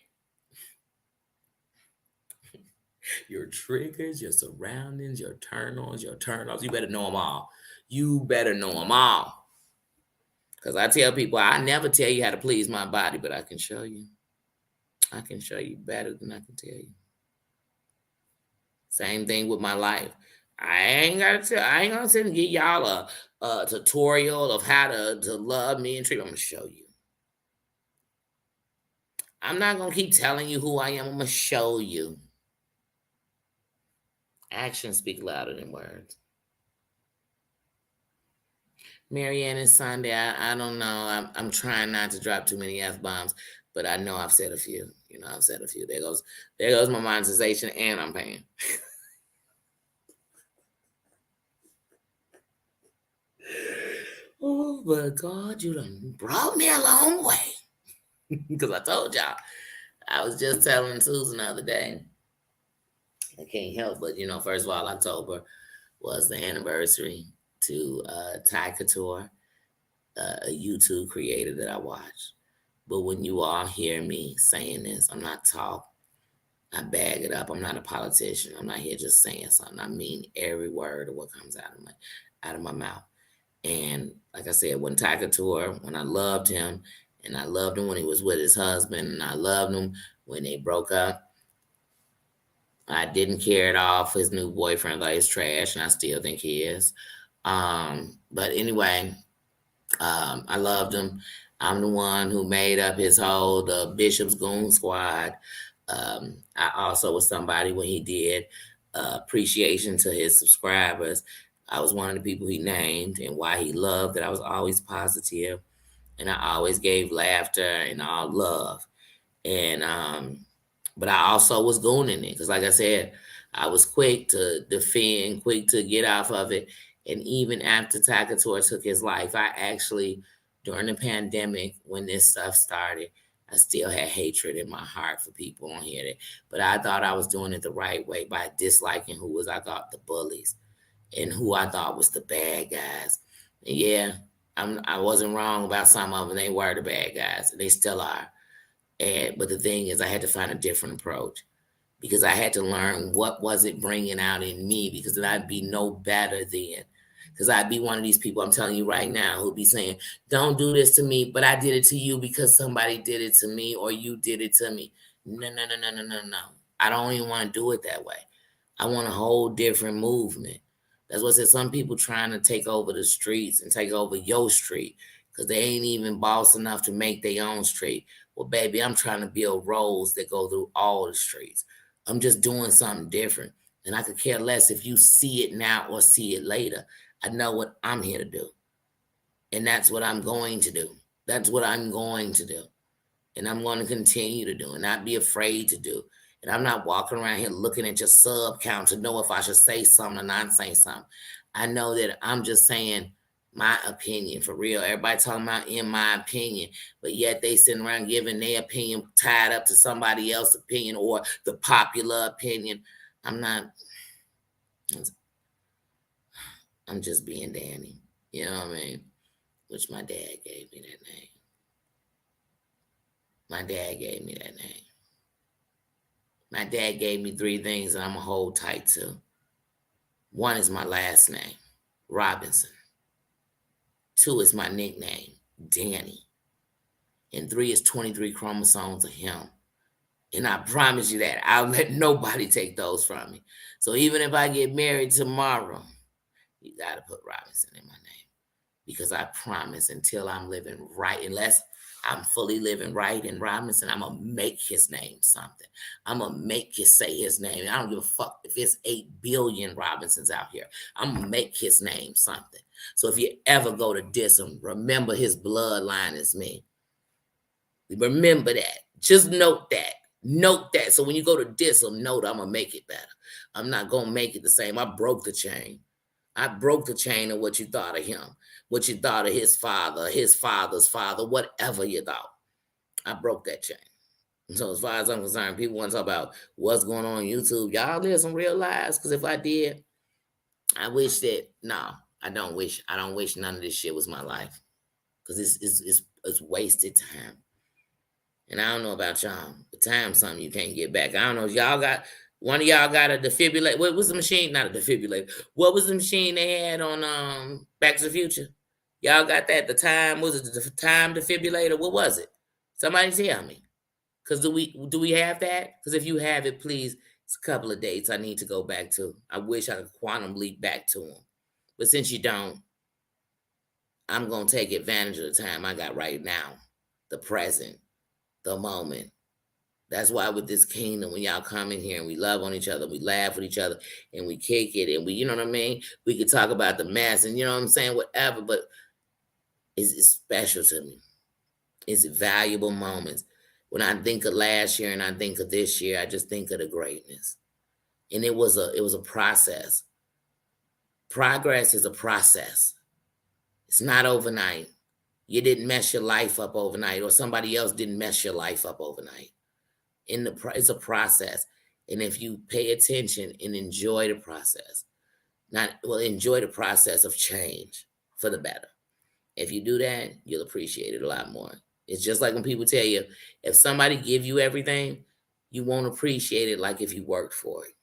your triggers, your surroundings, your turn-ons, your turn-offs. You better know them all. You better know them all. Because I tell people, I never tell you how to please my body, but I can show you. I can show you better than I can tell you. Same thing with my life. I ain't gonna sit and give y'all a tutorial of how to love me and treat me. I'm gonna show you. I'm not gonna keep telling you who I am. I'm gonna show you. Actions speak louder than words. Marianne and Sunday, I don't know. I'm trying not to drop too many F-bombs, but I know I've said a few. I've said a few. There goes my monetization, and I'm paying. Oh, but God, you done brought me a long way. Because I told y'all, I was just telling Susan the other day, I can't help but, first of all, October was the anniversary to Ty Couture, a YouTube creator that I watch. But when you all hear me saying this, I'm not talking. I bag it up. I'm not a politician. I'm not here just saying something. I mean every word of what comes out of my mouth. And like I said, when Ty Couture, when I loved him, and I loved him when he was with his husband, and I loved him when they broke up. I didn't care at all for his new boyfriend, like he's trash, and I still think he is. But anyway, I loved him. I'm the one who made up his whole the Bishop's Goon Squad. I also was somebody when he did appreciation to his subscribers. I was one of the people he named, and why he loved that I was always positive, and I always gave laughter and all love. And but I also was gooning it because, like I said, I was quick to defend, quick to get off of it. And even after Ty Couture took his life, I actually during the pandemic, when this stuff started, I still had hatred in my heart for people on here. But I thought I was doing it the right way by disliking who was, I thought, the bullies and who I thought was the bad guys. And yeah, I wasn't wrong about some of them. They were the bad guys. They still are. But the thing is, I had to find a different approach because I had to learn what was it bringing out in me, because then I'd be no better then. Because I'd be one of these people, I'm telling you right now, who'd be saying, don't do this to me, but I did it to you because somebody did it to me or you did it to me. No, no, no, no, no, no, no. I don't even want to do it that way. I want a whole different movement. That's what I said. Some people trying to take over the streets and take over your street because they ain't even boss enough to make their own street. Well, baby, I'm trying to build roads that go through all the streets. I'm just doing something different. And I could care less if you see it now or see it later. I know what I'm here to do. And that's what I'm going to do. That's what I'm going to do. And I'm going to continue to do and not be afraid to do. And I'm not walking around here looking at your sub count to know if I should say something or not say something. I know that I'm just saying my opinion for real. Everybody talking about in my opinion, but yet they sitting around giving their opinion tied up to somebody else's opinion or the popular opinion. I'm just being Danny. You know what I mean? Which my dad gave me that name. My dad gave me that name. My dad gave me 3 things that I'm going to hold tight to. 1 is my last name, Robinson. 2 is my nickname, Danny. And 3 is 23 chromosomes of him. And I promise you that I'll let nobody take those from me. So even if I get married tomorrow, you got to put Robinson in my name. Because I promise until I'm living right, unless I'm fully living right in Robinson, I'm going to make his name something. I'm going to make you say his name. I don't give a fuck if it's 8 billion Robinsons out here. I'm going to make his name something. So if you ever go to diss him, remember his bloodline is me. Remember that. Just note that. Note that. So when you go to diss him, note I'm going to make it better. I'm not going to make it the same. I broke the chain. I broke the chain of what you thought of him, what you thought of his father, his father's father, whatever you thought. I broke that chain. So as far as I'm concerned, people want to talk about what's going on YouTube. Y'all live some real lives, because if I did, I wish that, no, I don't wish none of this shit was my life, because it's wasted time. And I don't know about y'all, but time's something you can't get back. I don't know if y'all got, one of y'all got a defibrillator. What was the machine? Not a defibrillator. What was the machine they had on Back to the Future? Y'all got that? The time, was it the time defibrillator? What was it? Somebody tell me. Because do we have that? Because if you have it, please, it's a couple of dates I need to go back to. I wish I could quantum leap back to them. But since you don't, I'm going to take advantage of the time I got right now. The present. The moment. That's why with this kingdom, when y'all come in here and we love on each other, we laugh with each other, and we kick it, and we, you know what I mean? We could talk about the mess, and you know what I'm saying? Whatever, but it's special to me. It's valuable moments. When I think of last year and I think of this year, I just think of the greatness. And it was a process. Progress is a process. It's not overnight. You didn't mess your life up overnight, or somebody else didn't mess your life up overnight. It's a process. And if you pay attention and enjoy the process, enjoy the process of change for the better. If you do that, you'll appreciate it a lot more. It's just like when people tell you, if somebody give you everything, you won't appreciate it like if you worked for it.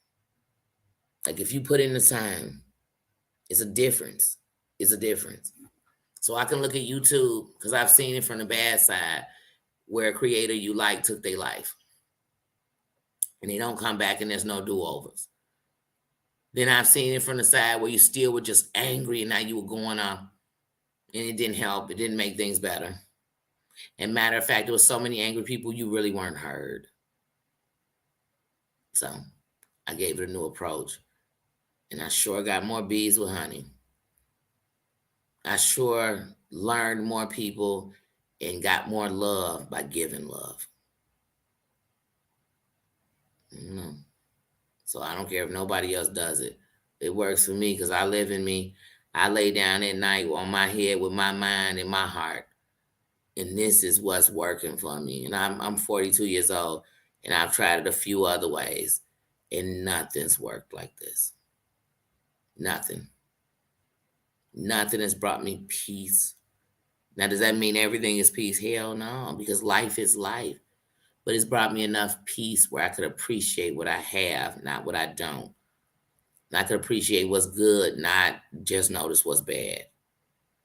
Like if you put in the time, it's a difference. It's a difference. So I can look at YouTube, because I've seen it from the bad side, where a creator you like took their life. And they don't come back and there's no do-overs. Then I've seen it from the side where you still were just angry and now you were going on, and it didn't help. It didn't make things better. And matter of fact, there was so many angry people, you really weren't heard. So I gave it a new approach. And I sure got more bees with honey. I sure learned more people and got more love by giving love. So I don't care if nobody else does it. It works for me because I live in me. I lay down at night on my head with my mind and my heart. And this is what's working for me. And I'm 42 years old, and I've tried it a few other ways, and nothing's worked like this. Nothing. Nothing has brought me peace. Now, does that mean everything is peace? Hell no, because life is life. But it's brought me enough peace where I could appreciate what I have, not what I don't. And I could appreciate what's good, not just notice what's bad.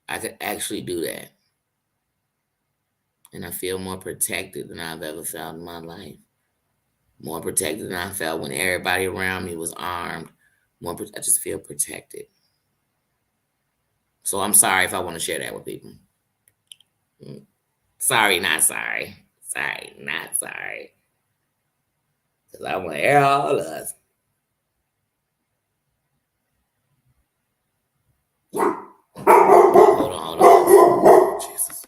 I could actually do that. And I feel more protected than I've ever felt in my life. More protected than I felt when everybody around me was armed. I just feel protected. So I'm sorry if I want to share that with people. Sorry, not sorry. Sorry, not sorry. Because I want to air all of us. Hold on, hold on. Jesus.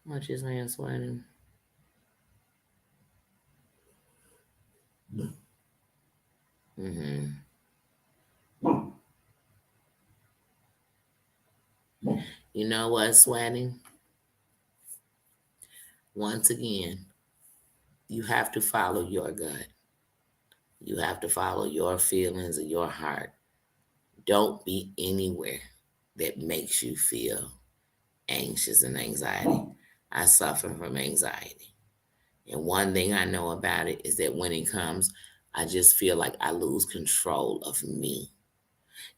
Much is hand sweating. Mm-hmm. You know what, sweating? Once again, you have to follow your gut. You have to follow your feelings and your heart. Don't be anywhere that makes you feel anxious and anxiety. I suffer from anxiety. And one thing I know about it is that when it comes, I just feel like I lose control of me.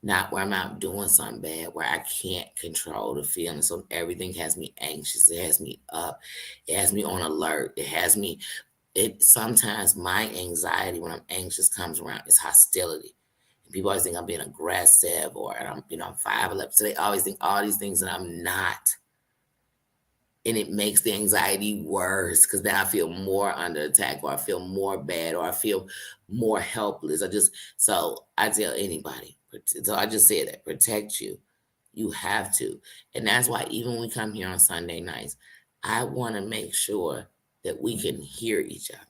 Not where I'm out doing something bad, where I can't control the feeling. So everything has me anxious. It has me up. It has me on alert. It sometimes my anxiety when I'm anxious comes around is hostility. And people always think I'm being aggressive or I'm 5'11". So they always think all these things that I'm not. And it makes the anxiety worse because then I feel more under attack or I feel more bad or I feel more helpless. So I tell anybody, so I just said that, protect you. You have to. And that's why even when we come here on Sunday nights, I want to make sure that we can hear each other.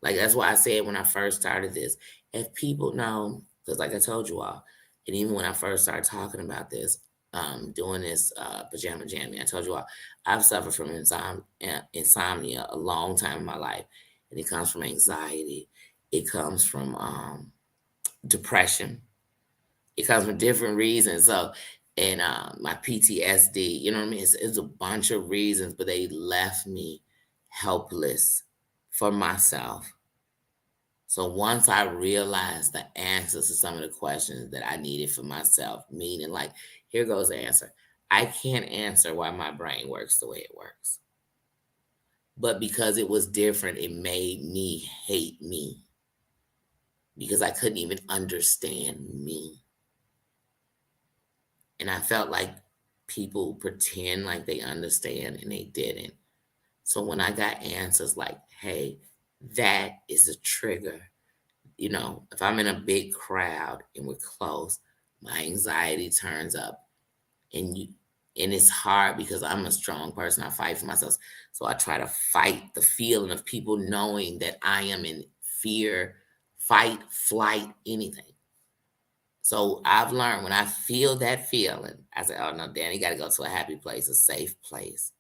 Like that's why I said when I first started this, if people know, because like I told you all, and even when I first started talking about this, doing this Pajama Jammy, I told you all, I've suffered from insomnia a long time in my life. And it comes from anxiety. It comes from depression. It comes from different reasons. So, and my PTSD, you know what I mean? It's a bunch of reasons, but they left me helpless for myself. So once I realized the answers to some of the questions that I needed for myself, meaning like, here goes the answer. I can't answer why my brain works the way it works. But because it was different, it made me hate me because I couldn't even understand me. And I felt like people pretend like they understand and they didn't. So when I got answers like, hey, that is a trigger. If I'm in a big crowd and we're close, my anxiety turns up. And it's hard because I'm a strong person. I fight for myself. So I try to fight the feeling of people knowing that I am in fear, fight, flight, anything. So I've learned when I feel that feeling, I say, oh no, Danny, you got to go to a happy place, a safe place.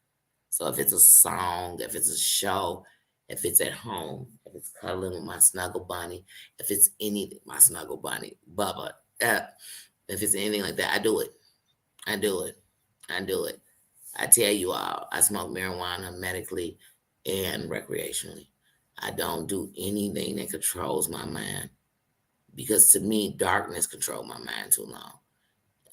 So if it's a song, if it's a show, if it's at home, if it's cuddling with my snuggle bunny, if it's anything, my snuggle bunny, Bubba, if it's anything like that, I do it. I do it. I do it. I tell you all, I smoke marijuana medically and recreationally. I don't do anything that controls my mind because to me, darkness controlled my mind too long.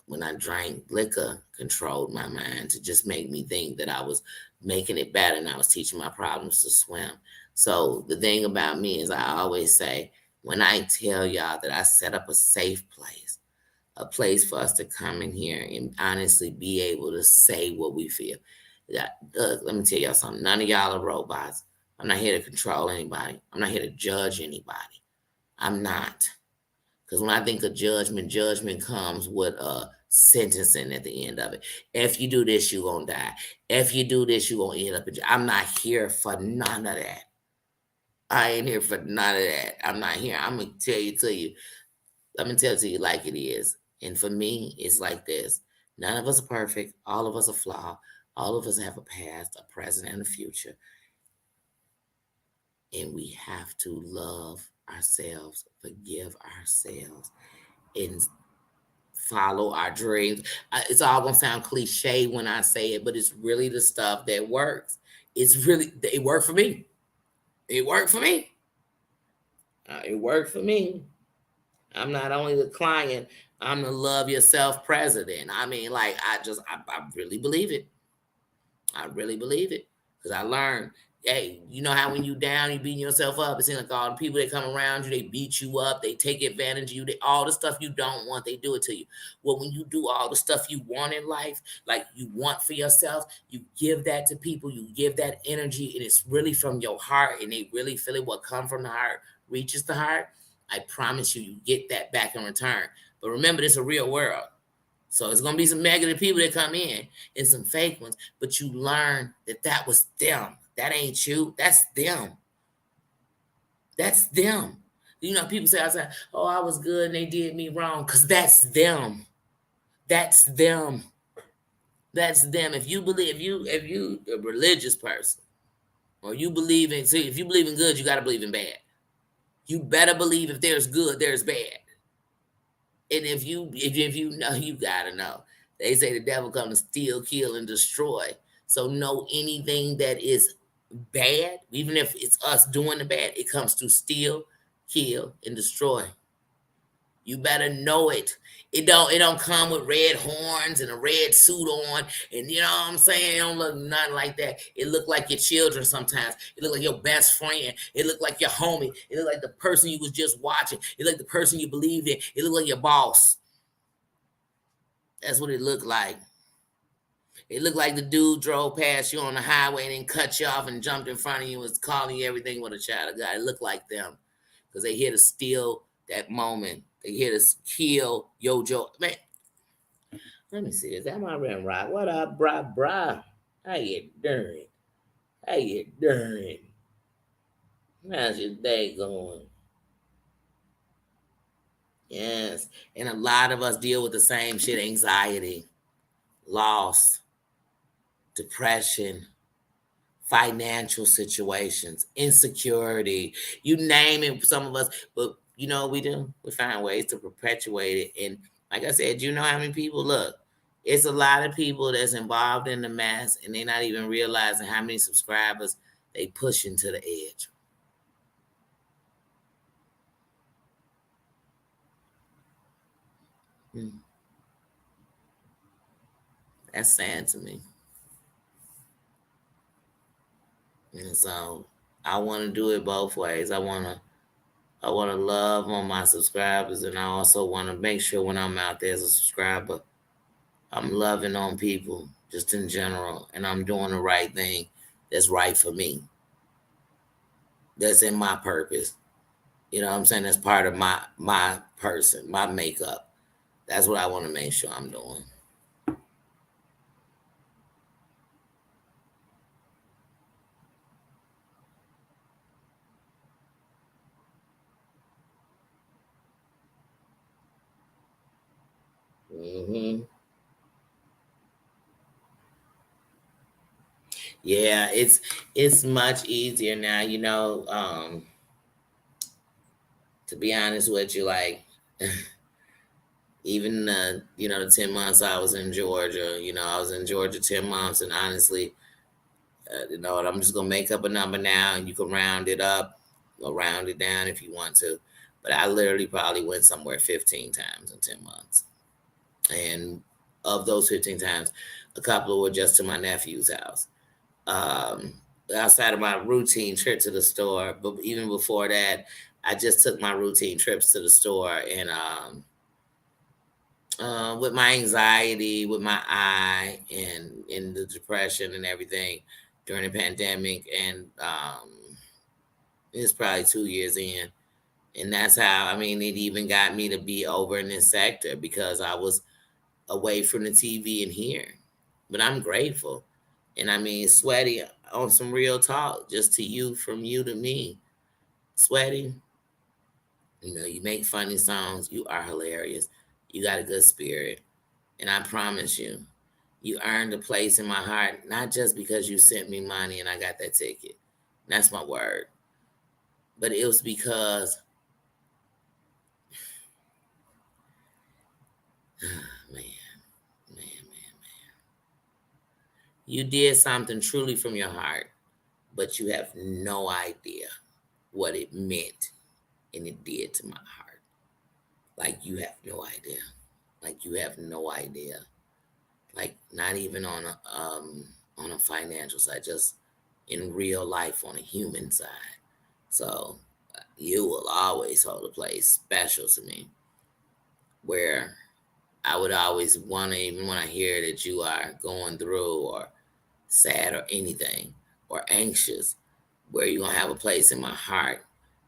When I drank liquor, controlled my mind to just make me think that I was making it better and I was teaching my problems to swim. So the thing about me is I always say, when I tell y'all that I set up a safe place, a place for us to come in here and honestly be able to say what we feel. Let me tell y'all something. None of y'all are robots. I'm not here to control anybody. I'm not here to judge anybody. I'm not. Because when I think of judgment, judgment comes with a sentencing at the end of it. If you do this, you're going to die. If you do this, you're going to end up in jail. I'm not here for none of that. I ain't here for none of that. I'm not here. I'm going to tell you to you. I'm going to tell it to you like it is. And for me, it's like this. None of us are perfect. All of us are flawed. All of us have a past, a present, and a future. And we have to love ourselves, forgive ourselves, and follow our dreams. It's all gonna sound cliche when I say it, but it's really the stuff that works. It worked for me. It worked for me. It worked for me. I'm not only the client, I'm the love yourself president. I mean, like, I really believe it. I really believe it because I learned. Hey, you know how when you down, you beating yourself up. It seems like all the people that come around you, they beat you up, they take advantage of you. All the stuff you don't want, they do it to you. Well, when you do all the stuff you want in life, like you want for yourself, you give that to people. You give that energy, and it's really from your heart, and they really feel it. What comes from the heart reaches the heart. I promise you, you get that back in return. But remember, this is a real world. So it's gonna be some negative people that come in and some fake ones, but you learn that was them. That ain't you. That's them. That's them. You know, people say outside, "Oh, I was good and they did me wrong," because that's them. That's them. That's them. If you believe, if you a religious person, or you believe in, see, if you believe in good, you gotta believe in bad. You better believe if there's good, there's bad. And if you know, you gotta know. They say the devil come to steal, kill, and destroy. So know anything that is bad, even if it's us doing the bad, it comes to steal, kill, and destroy. You better know it. It don't come with red horns and a red suit on, and you know what I'm saying? It don't look nothing like that. It look like your children sometimes. It look like your best friend. It look like your homie. It look like the person you was just watching. It look like the person you believed in. It look like your boss. That's what it looked like. It looked like the dude drove past you on the highway and then cut you off and jumped in front of you and was calling you everything with a child of God. It looked like them because they here to steal that moment. They here to kill your joy. Man, let me see. Is that my rim rock? What up, brah? How you doing? How you doing? How's your day going? Yes. And a lot of us deal with the same shit: anxiety, loss, depression, financial situations, insecurity, you name it, some of us. But you know what we do? We find ways to perpetuate it. And like I said, you know how many people look? It's a lot of people that's involved in the mess and they're not even realizing how many subscribers they pushing to the edge. That's sad to me. And so I want to do it both ways. I want to love on my subscribers, and I also want to make sure when I'm out there as a subscriber, I'm loving on people just in general, and I'm doing the right thing that's right for me. That's in my purpose. You know what I'm saying? That's part of my person, my makeup. That's what I want to make sure I'm doing. hmm Yeah, it's much easier now. To be honest with you, like even the 10 months I was in Georgia. I was in Georgia 10 months, and honestly, what, I'm just gonna make up a number now, and you can round it up or round it down if you want to. But I literally probably went somewhere 15 times in 10 months, and of those 15 times, a couple were just to my nephew's house. Um, Outside of my routine trip to the store, but even before that, I just took my routine trips to the store, and with my anxiety, with my eye, and in the depression and everything during the pandemic, and it's probably 2 years in, And that's how, I mean, it even got me to be over in this sector because I was away from the TV and here. But I'm grateful. And I mean, Sweaty, on some real talk, just to you, from you to me. Sweaty, you make funny songs. You are hilarious. You got a good spirit. And I promise you, you earned a place in my heart, not just because you sent me money and I got that ticket. That's my word. But it was because, man, man. You did something truly from your heart, but you have no idea what it meant and it did to my heart. Like, you have no idea. Like, you have no idea. Like, not even on a financial side, just in real life on a human side. So you will always hold a place special to me, where I would always want to, even when I hear that you are going through or sad or anything or anxious, where you're going to have a place in my heart.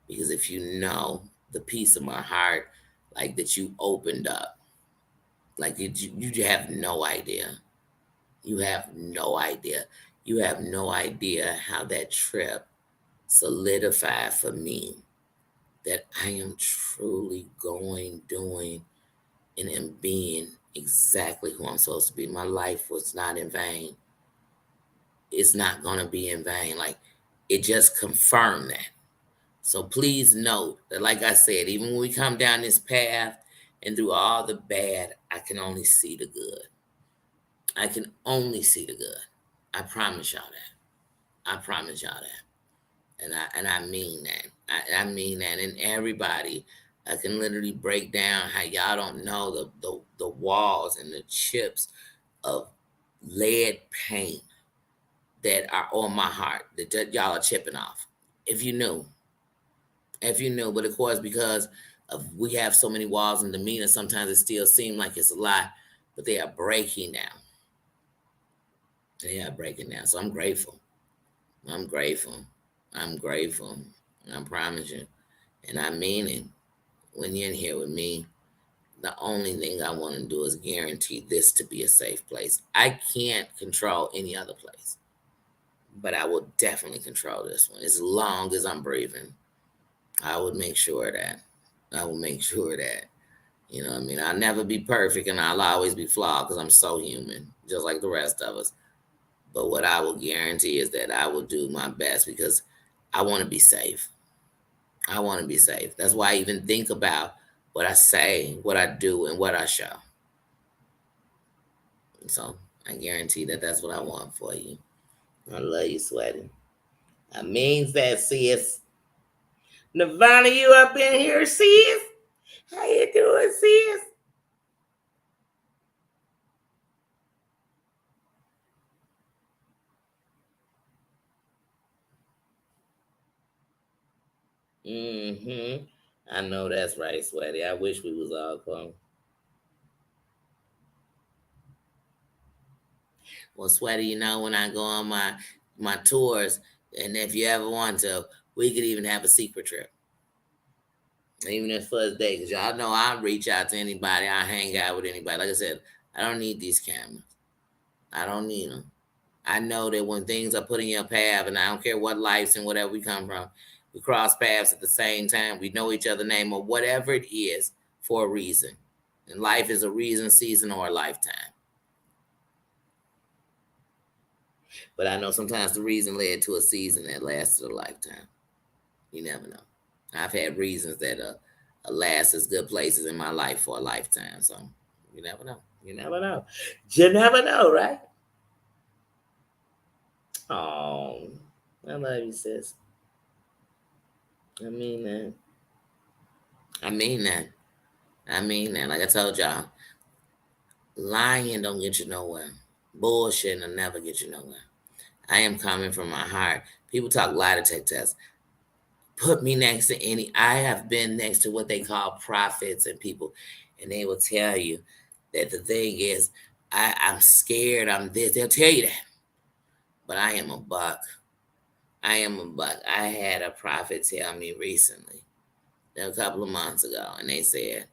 Because if you know the piece of my heart, like that you opened up, like you have no idea. You have no idea. You have no idea how that trip solidified for me that I am truly going, doing, and am being exactly who I'm supposed to be. My life was not in vain. It's not going to be in vain. Like, it just confirmed that. So please note that, like I said, even when we come down this path and through all the bad, I can only see the good. I can only see the good. I promise y'all that. I promise y'all that. And I mean that. I mean that. And everybody, I can literally break down how y'all don't know the walls and the chips of lead paint that are on my heart that y'all are chipping off. If you knew, but of course, because of we have so many walls and demeanor, sometimes it still seems like it's a lot, but they are breaking down. They are breaking down. So I'm grateful. I'm grateful. I'm grateful. I promise you. And I mean it. When you're in here with me, the only thing I want to do is guarantee this to be a safe place. I can't control any other place, but I will definitely control this one. As long as I'm breathing, I would make sure that. I will make sure that. You know what I mean? I'll never be perfect and I'll always be flawed because I'm so human, just like the rest of us. But what I will guarantee is that I will do my best because I want to be safe. I want to be safe. That's why I even think about what I say, what I do, and what I show. So I guarantee that that's what I want for you. I love you, Sweaty. I means that, sis. Nirvana, you up in here, sis? How you doing, sis? Mm-hmm. I know that's right, Sweaty. I wish we was all close. Well, Sweaty, when I go on my tours, and if you ever want to, we could even have a secret trip. Even if first day, because y'all know I reach out to anybody, I hang out with anybody. Like I said, I don't need these cameras. I don't need them. I know that when things are put in your path, and I don't care what lives and whatever we come from, we cross paths at the same time. We know each other's name or whatever it is for a reason. And life is a reason, season, or a lifetime. But I know sometimes the reason led to a season that lasted a lifetime. You never know. I've had reasons that last as good places in my life for a lifetime. So you never know. You never know. You never know, right? Oh, I love you, sis. I mean that. I mean that. I mean that. Like I told y'all, lying don't get you nowhere. Bullshit will never get you nowhere. I am coming from my heart. People talk lie detectors. Put me next to any. I have been next to what they call prophets and people, and they will tell you that the thing is, I'm scared. I'm this. They'll tell you that, but I am a buck. I am a buck. I had a prophet tell me recently a couple of months ago, and they said,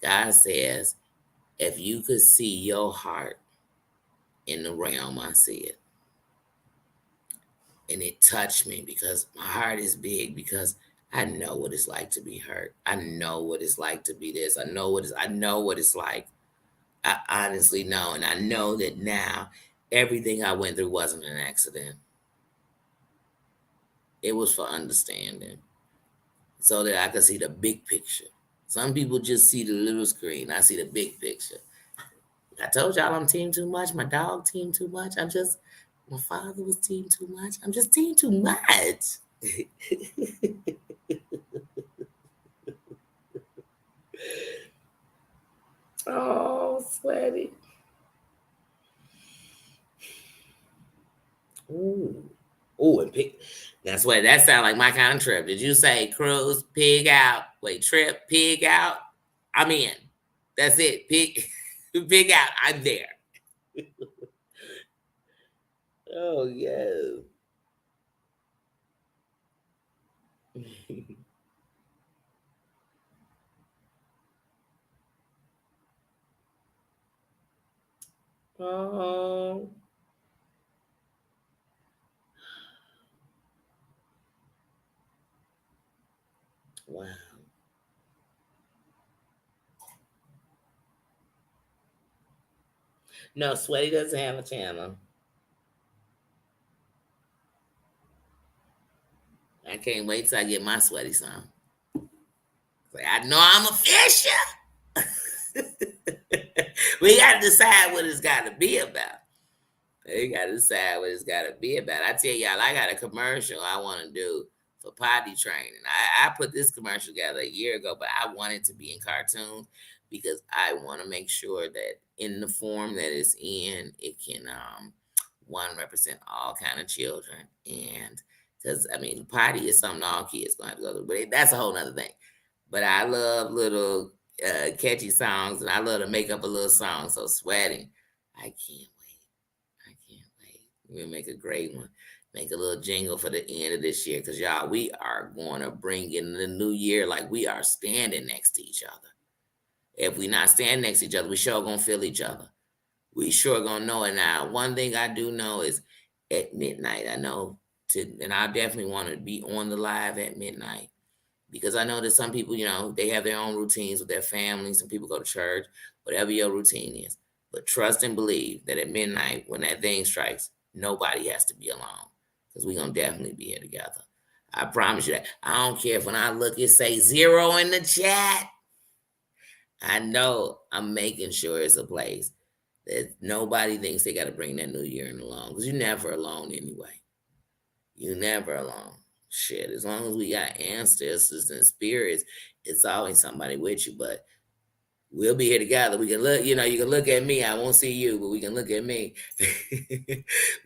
God says, if you could see your heart in the realm, I see it. And it touched me because my heart is big because I know what it's like to be hurt. I know what it's like to be this. I know what it's like. I honestly know. And I know that now everything I went through wasn't an accident. It was for understanding. So that I could see the big picture. Some people just see the little screen. I see the big picture. I told y'all I'm team too much. My dog team too much. My father was team too much. I'm just team too much. Oh, sweaty. Ooh. Ooh, and pig. That's what that sound like my kind of trip. Did you say cruise, pig out? Wait, trip, pig out? I'm in. That's it. Pig, pig out. I'm there. Oh, yes. Oh, wow. No, Sweaty doesn't have a channel. I can't wait till I get my Sweaty song. Like, I know I'm official. We got to decide what it's got to be about. You got to decide what it's got to be about. I tell y'all, I got a commercial I want to do for potty training. I put this commercial together a year ago, but I want it to be in cartoons because I want to make sure that in the form that it's in, it can one represent all kind of children, and because I mean, potty is something all kids gonna have to go through, but that's a whole nother thing. But I love little catchy songs, and I love to make up a little song. So sweating, I can't I can't wait. We'll make a great one. Make a little jingle for the end of this year. Because, y'all, we are going to bring in the new year like we are standing next to each other. If we not standing next to each other, we sure going to feel each other. We sure going to know it now. One thing I do know is at midnight, I know, and I definitely want to be on the live at midnight because I know that some people, they have their own routines with their families. Some people go to church, whatever your routine is. But trust and believe that at midnight, when that thing strikes, nobody has to be alone because we're going to definitely be here together. I promise you that. I don't care if when I look, it say 0 in the chat. I know I'm making sure it's a place that nobody thinks they got to bring that new year in along because you're never alone anyway. You never alone. Shit, as long as we got ancestors and spirits, it's always somebody with you. But we'll be here together. We can look, you can look at me. I won't see you, but we can look at me.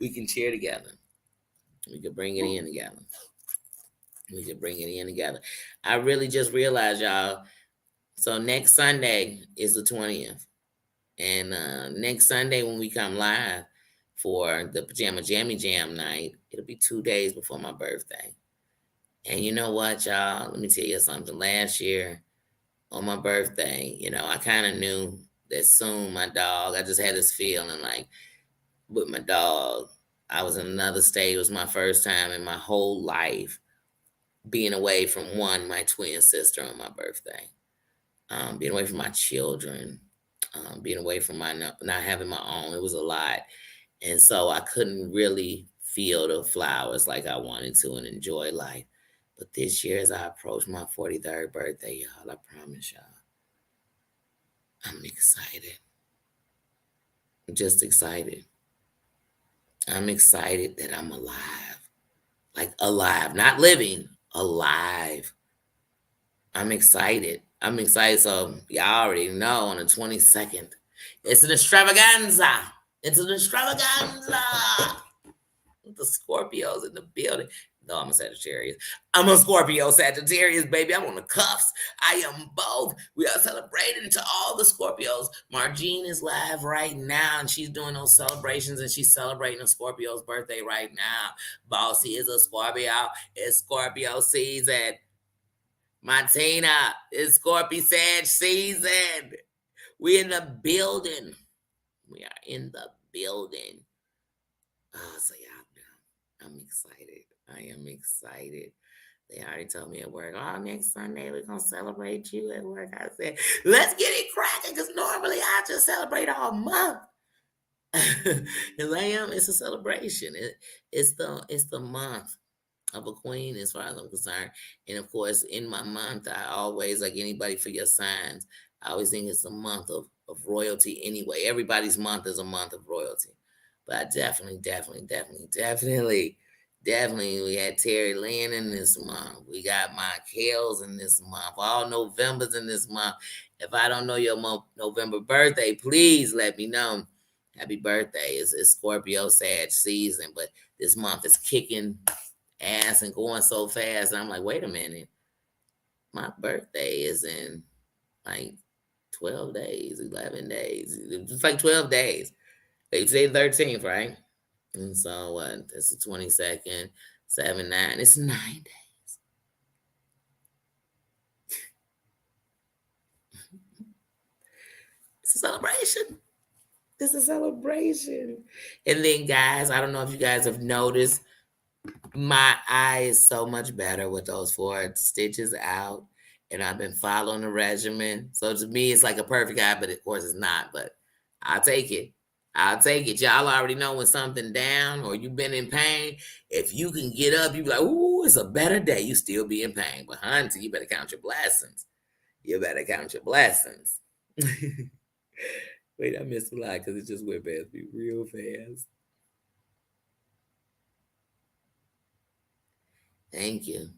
We can cheer together. We can bring it in together. We can bring it in together. I really just realized, y'all. So next Sunday is the 20th. And next Sunday when we come live for the Pajama Jammy Jam night, it'll be 2 days before my birthday. And you know what, y'all? Let me tell you something. Last year on my birthday, I kind of knew that soon my dog, I just had this feeling like with my dog, I was in another state. It was my first time in my whole life being away from my twin sister on my birthday, being away from my children, being away from my not having my own. It was a lot. And so I couldn't really feel the flowers like I wanted to and enjoy life. But this year, as I approach my 43rd birthday, y'all, I promise y'all, I'm excited. I'm just excited. I'm excited that I'm alive. Like alive, not living, alive. I'm excited. I'm excited. So y'all already know on the 22nd, it's an extravaganza. It's an extravaganza. The Scorpios in the building. No, I'm a Sagittarius. I'm a Scorpio Sagittarius, baby. I'm on the cuffs. I am both. We are celebrating to all the Scorpios. Margene is live right now, and she's doing those celebrations, and she's celebrating a Scorpio's birthday right now. Bossy is a Scorpio. It's Scorpio season. Martina, it's Scorpio Sag season. We in the building. We are in the building. Oh, so y'all know. I'm excited. I am excited. They already told me at work, oh, next Sunday we're going to celebrate you at work. I said, let's get it cracking because normally I just celebrate all month. And I am, it's a celebration. It's the month of a queen as far as I'm concerned. And of course, in my month, I always, like anybody for your signs, I always think it's a month of royalty anyway. Everybody's month is a month of royalty. But I definitely, we had Terry Lynn in this month. We got my Kales in this month. All November's in this month. If I don't know your November birthday, please let me know. Happy birthday. It's Scorpio Sag season, but this month is kicking ass and going so fast. And I'm like, wait a minute. My birthday is in like 12 days, 11 days. It's like 12 days. They say 13th, right? And so what? That's the 22nd, 7, 9. It's 9 days. It's a celebration. It's a celebration. And then, guys, I don't know if you guys have noticed, my eye is so much better with those 4 stitches out. And I've been following the regimen. So to me, it's like a perfect eye, but of course it's not. But I'll take it. I'll take it. Y'all already know when something down or you've been in pain. If you can get up, you be like, ooh, it's a better day. You still be in pain. But hunty, you better count your blessings. You better count your blessings. Wait, I missed a lot because it just went past me real fast. Thank you.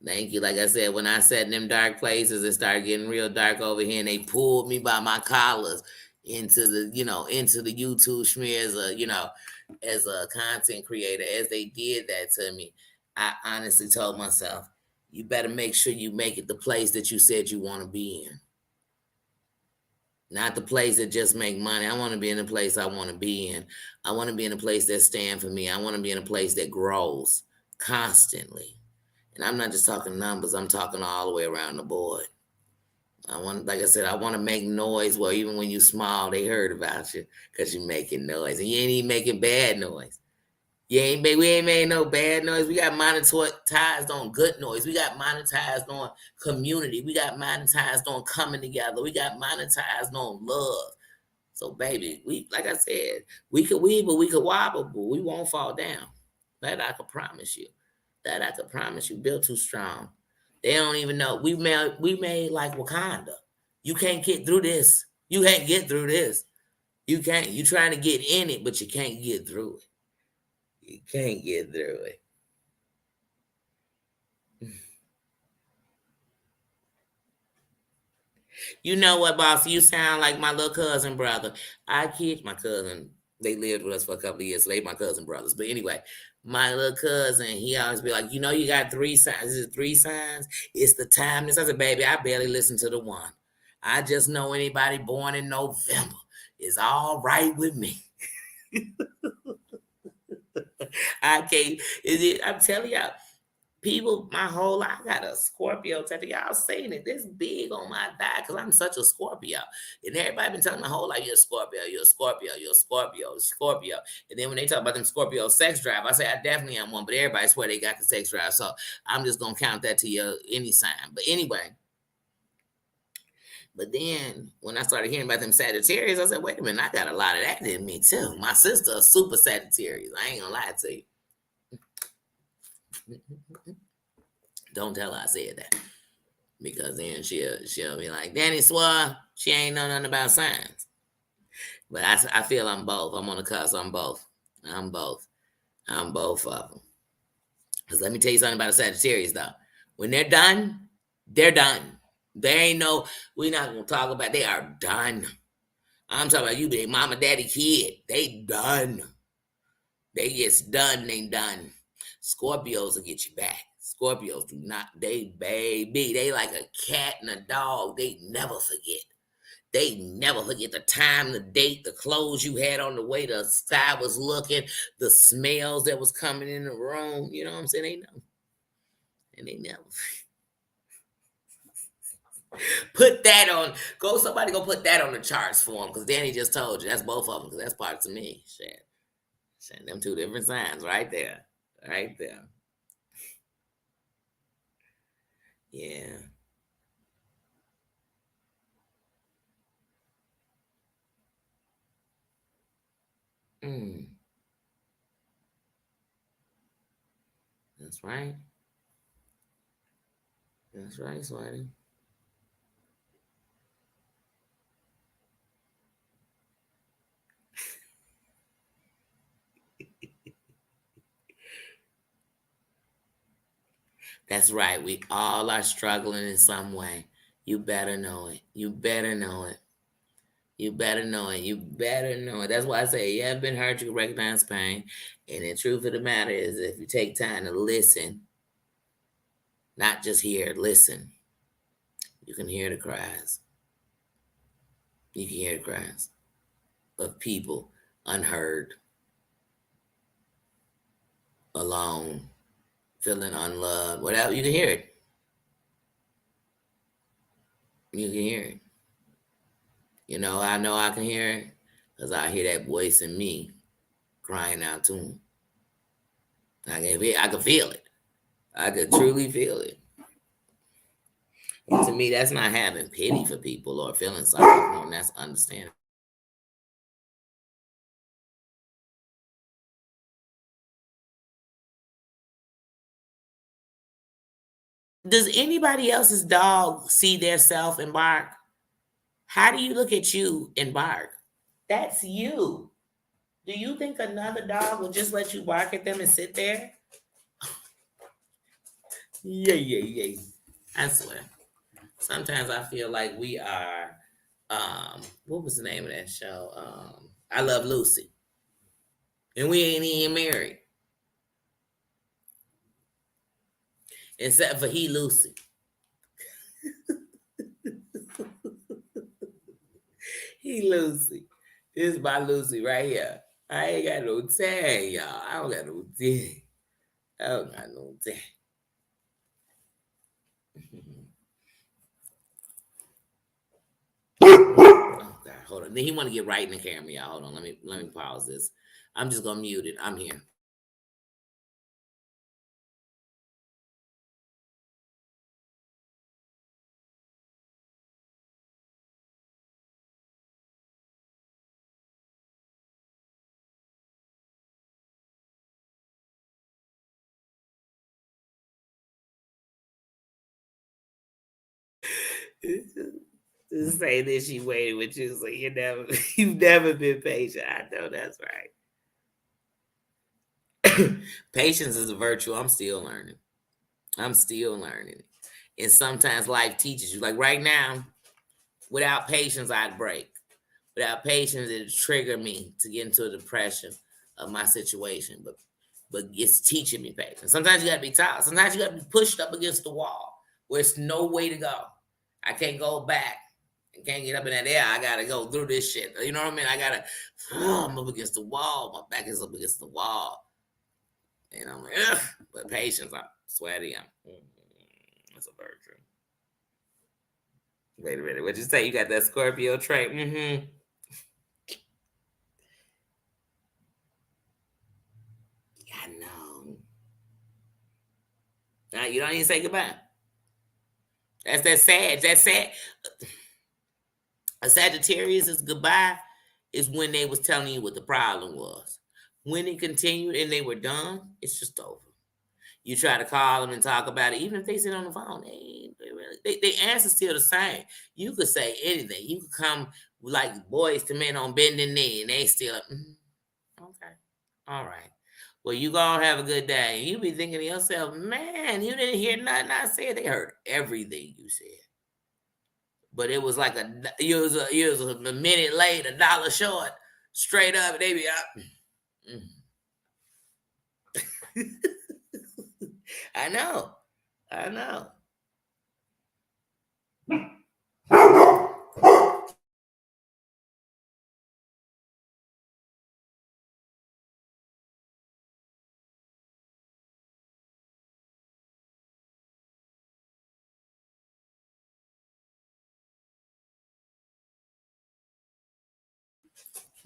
Thank you. Like I said, when I sat in them dark places, it started getting real dark over here, and they pulled me by my collars into the YouTube schmear as a content creator. As they did that to me, I honestly told myself, you better make sure you make it the place that you said you want to be in. Not the place that just make money. I want to be in the place I want to be in. I want to be in a place that stand for me. I want to be in a place that grows constantly. And I'm not just talking numbers, I'm talking all the way around the board. Like I said, I want to make noise where even when you small, they heard about you because you're making noise. And you ain't even making bad noise. We ain't made no bad noise. We got monetized on good noise. We got monetized on community. We got monetized on coming together. We got monetized on love. So, baby, like I said, we could weave, we could wobble, but we won't fall down. That I can promise you. Built too strong. They don't even know. We made like Wakanda. You can't get through this. You can't get through this. You can't. You trying to get in it, but you can't get through it. You can't get through it. You know what, boss? You sound like my little cousin brother. I kid my cousin. They lived with us for a couple of years, so they my cousin brothers. But anyway, my little cousin, he always be like, you got 3 signs. Is it 3 signs? It's the timeless. I said, baby, I barely listen to the one. I just know anybody born in November is all right with me. I can't. I'm telling y'all, people, my whole life, I got a Scorpio tattoo. Y'all seen it this big on my thigh because I'm such a Scorpio. And everybody been telling my whole life, you're a Scorpio, you're a Scorpio, you're a Scorpio, Scorpio. And then when they talk about them Scorpio sex drive, I say I definitely am one, but everybody swear they got the sex drive. So I'm just going to count that to your any sign. But anyway, but then when I started hearing about them Sagittarius, I said, wait a minute, I got a lot of that in me too. My sister a super Sagittarius. I ain't going to lie to you. Don't tell her I said that. Because then she'll be like, Danny swore she ain't know nothing about signs. But I feel I'm both. I'm on the cusp. I'm both. I'm both of them. Because let me tell you something about the Sagittarius, though. When they're done, they're done. They ain't no, we're not going to talk about, they are done. I'm talking about you, big mama, daddy, kid. They done. They get done, they done. Scorpios will get you back. Scorpios do not, they like a cat and a dog. They never forget. They never forget the time, the date, the clothes you had on, the way the sky was looking, the smells that was coming in the room. You know what I'm saying? They know. And they never. Put that on. Somebody go put that on the charts for him because Danny just told you that's both of them because that's parts of me. Shit, them two different signs right there, right there. Yeah. Mm, that's right. That's right, Sweaty. That's right. We all are struggling in some way. You better know it. You better know it. You better know it. You better know it. That's why I say you have been hurt, you can recognize pain. And the truth of the matter is, if you take time to listen, not just hear, listen, you can hear the cries. You can hear the cries of people unheard, alone, feeling unloved, whatever. You can hear it. You can hear it. I know I can hear it because I hear that voice in me crying out to him. I can feel it. I could truly feel it. And to me, that's not having pity for people or feeling sorry for them. That's understanding. Does anybody else's dog see their self and bark? How do you look at you and bark? That's you. Do you think another dog will just let you bark at them and sit there? Yeah, yeah, yeah. I swear. Sometimes I feel like we are what was the name of that show? I Love Lucy. And we ain't even married. Except for he Lucy. He Lucy. This is my Lucy right here. I ain't got no tag, y'all. I don't got no tag. I don't got no tag. Oh God, hold on. He want to get right in the camera, y'all. Hold on. Let me pause this. I'm just gonna mute it. I'm here. Just say this, she waited with you, so you've never been patient. I know that's right. Patience is a virtue. I'm still learning. I'm still learning. And sometimes life teaches you. Like right now, without patience, I'd break. Without patience, it'd trigger me to get into a depression of my situation. But it's teaching me patience. Sometimes you gotta be taught. Sometimes you gotta be pushed up against the wall where it's no way to go. I can't go back. I can't get up in that air. I gotta go through this shit. You know what I mean? I'm up against the wall. My back is up against the wall. And I'm like, ugh. But patience, I'm sweaty. That's a virtue. Wait a minute. What'd you say? You got that Scorpio trait? Mm-hmm. I know. Now, you don't even say goodbye. That's that sad. That's sad. A Sagittarius is goodbye is when they was telling you what the problem was. When it continued and they were done, it's just over. You try to call them and talk about it, even if they sit on the phone, they answer still the same. You could say anything. You could come like boys to men on bending knee, and they still okay, all right. Well, you gonna have a good day. You be thinking to yourself, man, you didn't hear nothing I said. They heard everything you said, but it was like you was a minute late, $1 short, straight up. They be up. I know, I know.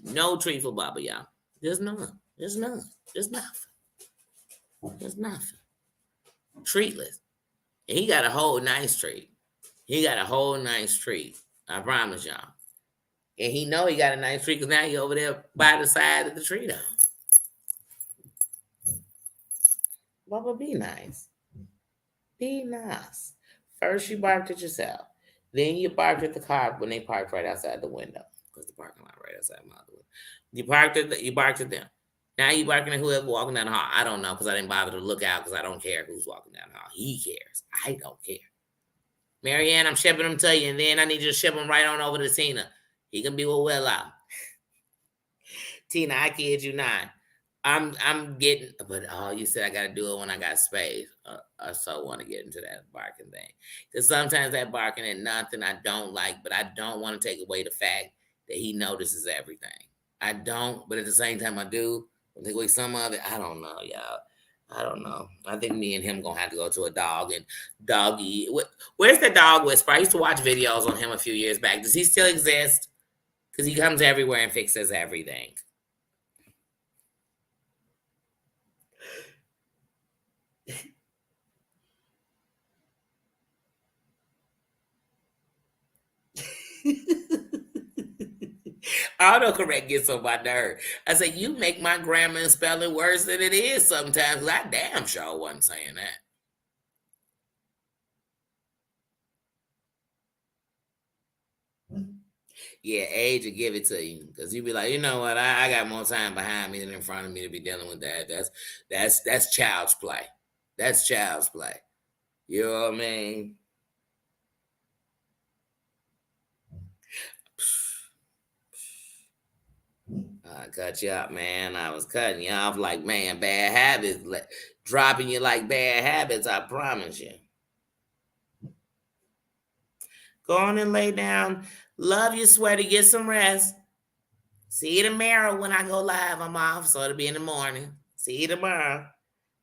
No treat for Baba, y'all. There's none. There's none. There's nothing. There's nothing. Treatless. And he got a whole nice treat. He got a whole nice treat. I promise y'all. And he know he got a nice treat because now he over there by the side of the tree though. Baba, be nice. Be nice. First you barked at yourself. Then you barked at the car when they parked right outside the window. Because the parking lot right outside my other window. You barked at them. Now you barking at whoever walking down the hall. I don't know because I didn't bother to look out because I don't care who's walking down the hall. He cares. I don't care. Marianne, I'm shipping them to you, and then I need you to ship them right on over to Tina. He can be with Willow. Tina, I kid you not. I'm getting, but you said I got to do it when I got space. I so want to get into that barking thing because sometimes that barking is nothing I don't like, but I don't want to take away the fact that he notices everything. I don't, but at the same time I do. I take away some of it. I don't know, y'all. I don't know. I think me and him gonna have to go to a dog and doggy. Where's the dog whisperer? I used to watch videos on him a few years back. Does he still exist? Because he comes everywhere and fixes everything. Autocorrect gets on my nerve. I say, you make my grammar and spelling worse than it is sometimes. I damn sure wasn't saying that. Yeah, age will give it to you. Because you be like, you know what, I got more time behind me than in front of me to be dealing with that. That's child's play. That's child's play. You know what I mean? I cut you up, man. I was cutting you off like, man, bad habits. Dropping you like bad habits, I promise you. Go on and lay down. Love you, sweaty. Get some rest. See you tomorrow when I go live. I'm off, so it'll be in the morning. See you tomorrow.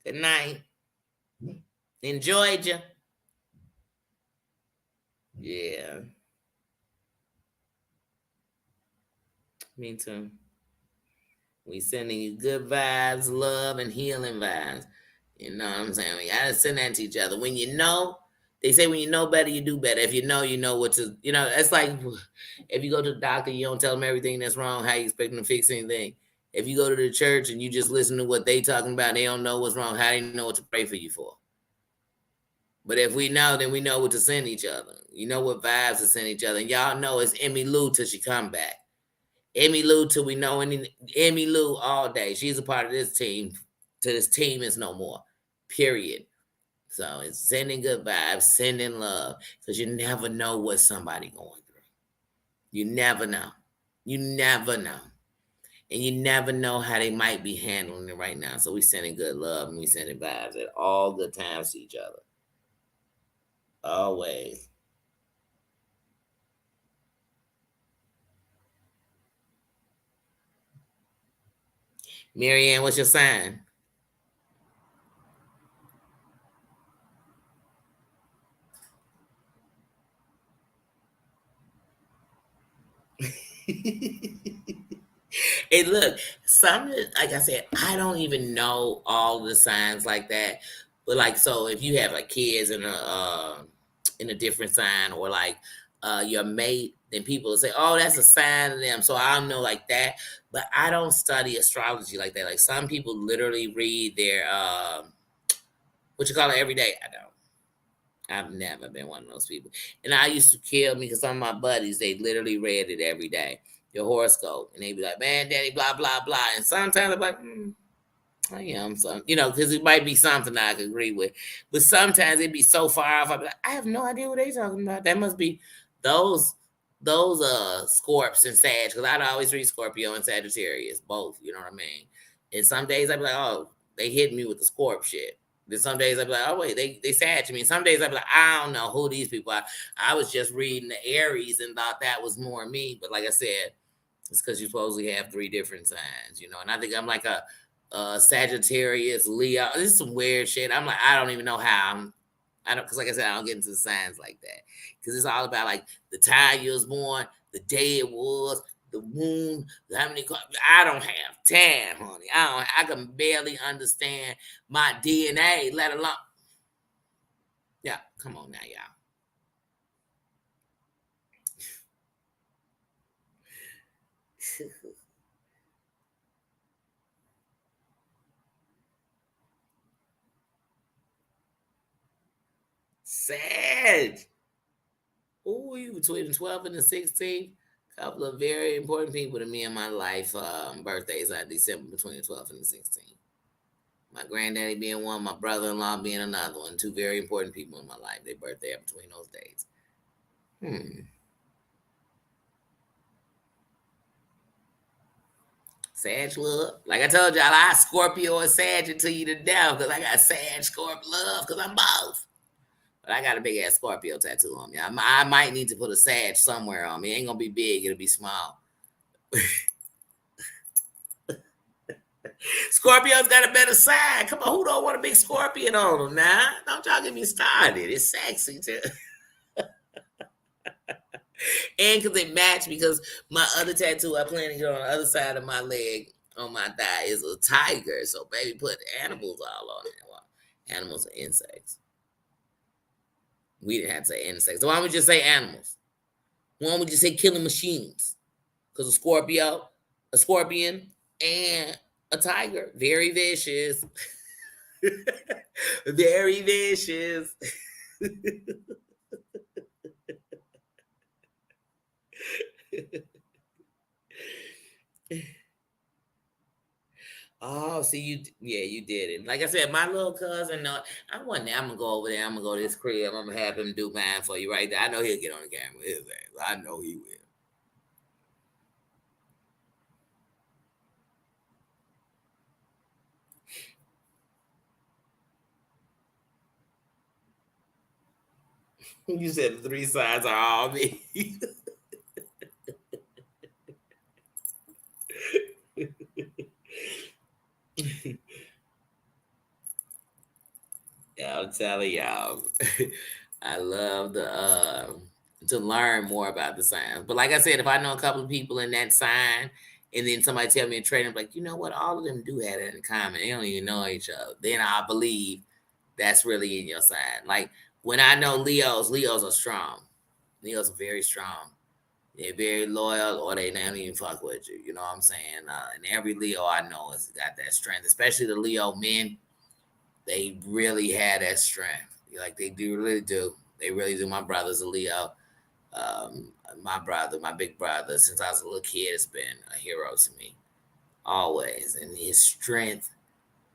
Good night. Enjoyed you. Yeah. Me too. We sending you good vibes, love, and healing vibes. You know what I'm saying? We gotta send that to each other. When you know, they say when you know better, you do better. If you know what to, it's like if you go to the doctor, you don't tell them everything that's wrong, how you expect them to fix anything. If you go to the church and you just listen to what they talking about, they don't know what's wrong, how do you know what to pray for you for? But if we know, then we know what to send each other. You know what vibes to send each other. And y'all know it's Emmy Lou till she come back. Emmy Lou till we know Emmy Lou all day. She's a part of this team. Till this team is no more. Period. So it's sending good vibes, sending love. Because you never know what somebody going through. You never know. You never know. And you never know how they might be handling it right now. So we sending good love and we sending vibes at all good times to each other. Always. Marianne, what's your sign? And look, some like I said, I don't even know all the signs like that. But like, so if you have like kids in a different sign or like your mate, then people will say, "Oh, that's a sign of them." So I don't know like that. But I don't study astrology like that. Like some people literally read their what you call it every day. I don't. I've never been one of those people. And I used to kill me because some of my buddies, they literally read it every day, your horoscope. And they'd be like, man, daddy, blah, blah, blah. And sometimes I'm like, I am some, because it might be something I could agree with. But sometimes it'd be so far off. I'd be like, I have no idea what they're talking about. That must be those Scorps and Sag. Because I'd always read Scorpio and Sagittarius, both, you know what I mean? And some days I'd be like, oh, they hit me with the Scorp shit. Then some days I'd be like, oh wait, they sad to me. And some days I'd be like, I don't know who these people are. I was just reading the Aries and thought that was more me. But like I said, it's because you supposedly have 3 different signs, And I think I'm like a Sagittarius, Leo. This is some weird shit. I'm like, I don't even know how. I don't, because like I said, I don't get into the signs like that. Because it's all about like the time you was born, the day it was, the moon, how many cars. I don't have time, honey. I can barely understand my DNA, let alone. Yeah, come on now, y'all. Sad. Ooh, you between the 12th and the 16th. Couple of very important people to me in my life. Birthdays are December between the 12th and the 16th. My granddaddy being one, my brother-in-law being another one. Two very important people in my life. Their birthday are between those dates. Sag love. Like I told y'all, I Scorpio and Sag it to you to death because I got Sag Scorpio love because I'm both. But I got a big ass Scorpio tattoo on me. I might need to put a Sag somewhere on me. It ain't gonna be big, it'll be small. Scorpio's got a better side. Come on, who don't want a big scorpion on them now? Don't y'all get me started. It's sexy too. And because it matched because my other tattoo I plan to get on the other side of my leg on my thigh is a tiger. So baby put animals all on it. Well, animals are insects. We didn't have to say insects. So why don't we just say animals? Why don't we just say killing machines? Because a scorpion, and a tiger. Very vicious. Very vicious. Oh, see you, yeah, you did it. Like I said, my little cousin. No, I wasn't. I'm gonna go over there. I'm gonna go to his crib. I'm gonna have him do mine for you right there. I know he'll get on the camera. His ass. I know he will. You said the three sides are all me. Yeah, I'm telling y'all, I love to learn more about the signs. But like I said, if I know a couple of people in that sign, and then somebody tell me in training, like, you know what, all of them do have it in common. They don't even know each other. Then I believe that's really in your sign. Like when I know Leos are strong. Leos are very strong. They're very loyal, or they don't even fuck with you. You know what I'm saying? And every Leo I know has got that strength, especially the Leo men. They really had that strength. Like they do, really do. They really do. My brother's a Leo. My brother, my big brother, since I was a little kid, has been a hero to me always. And his strength,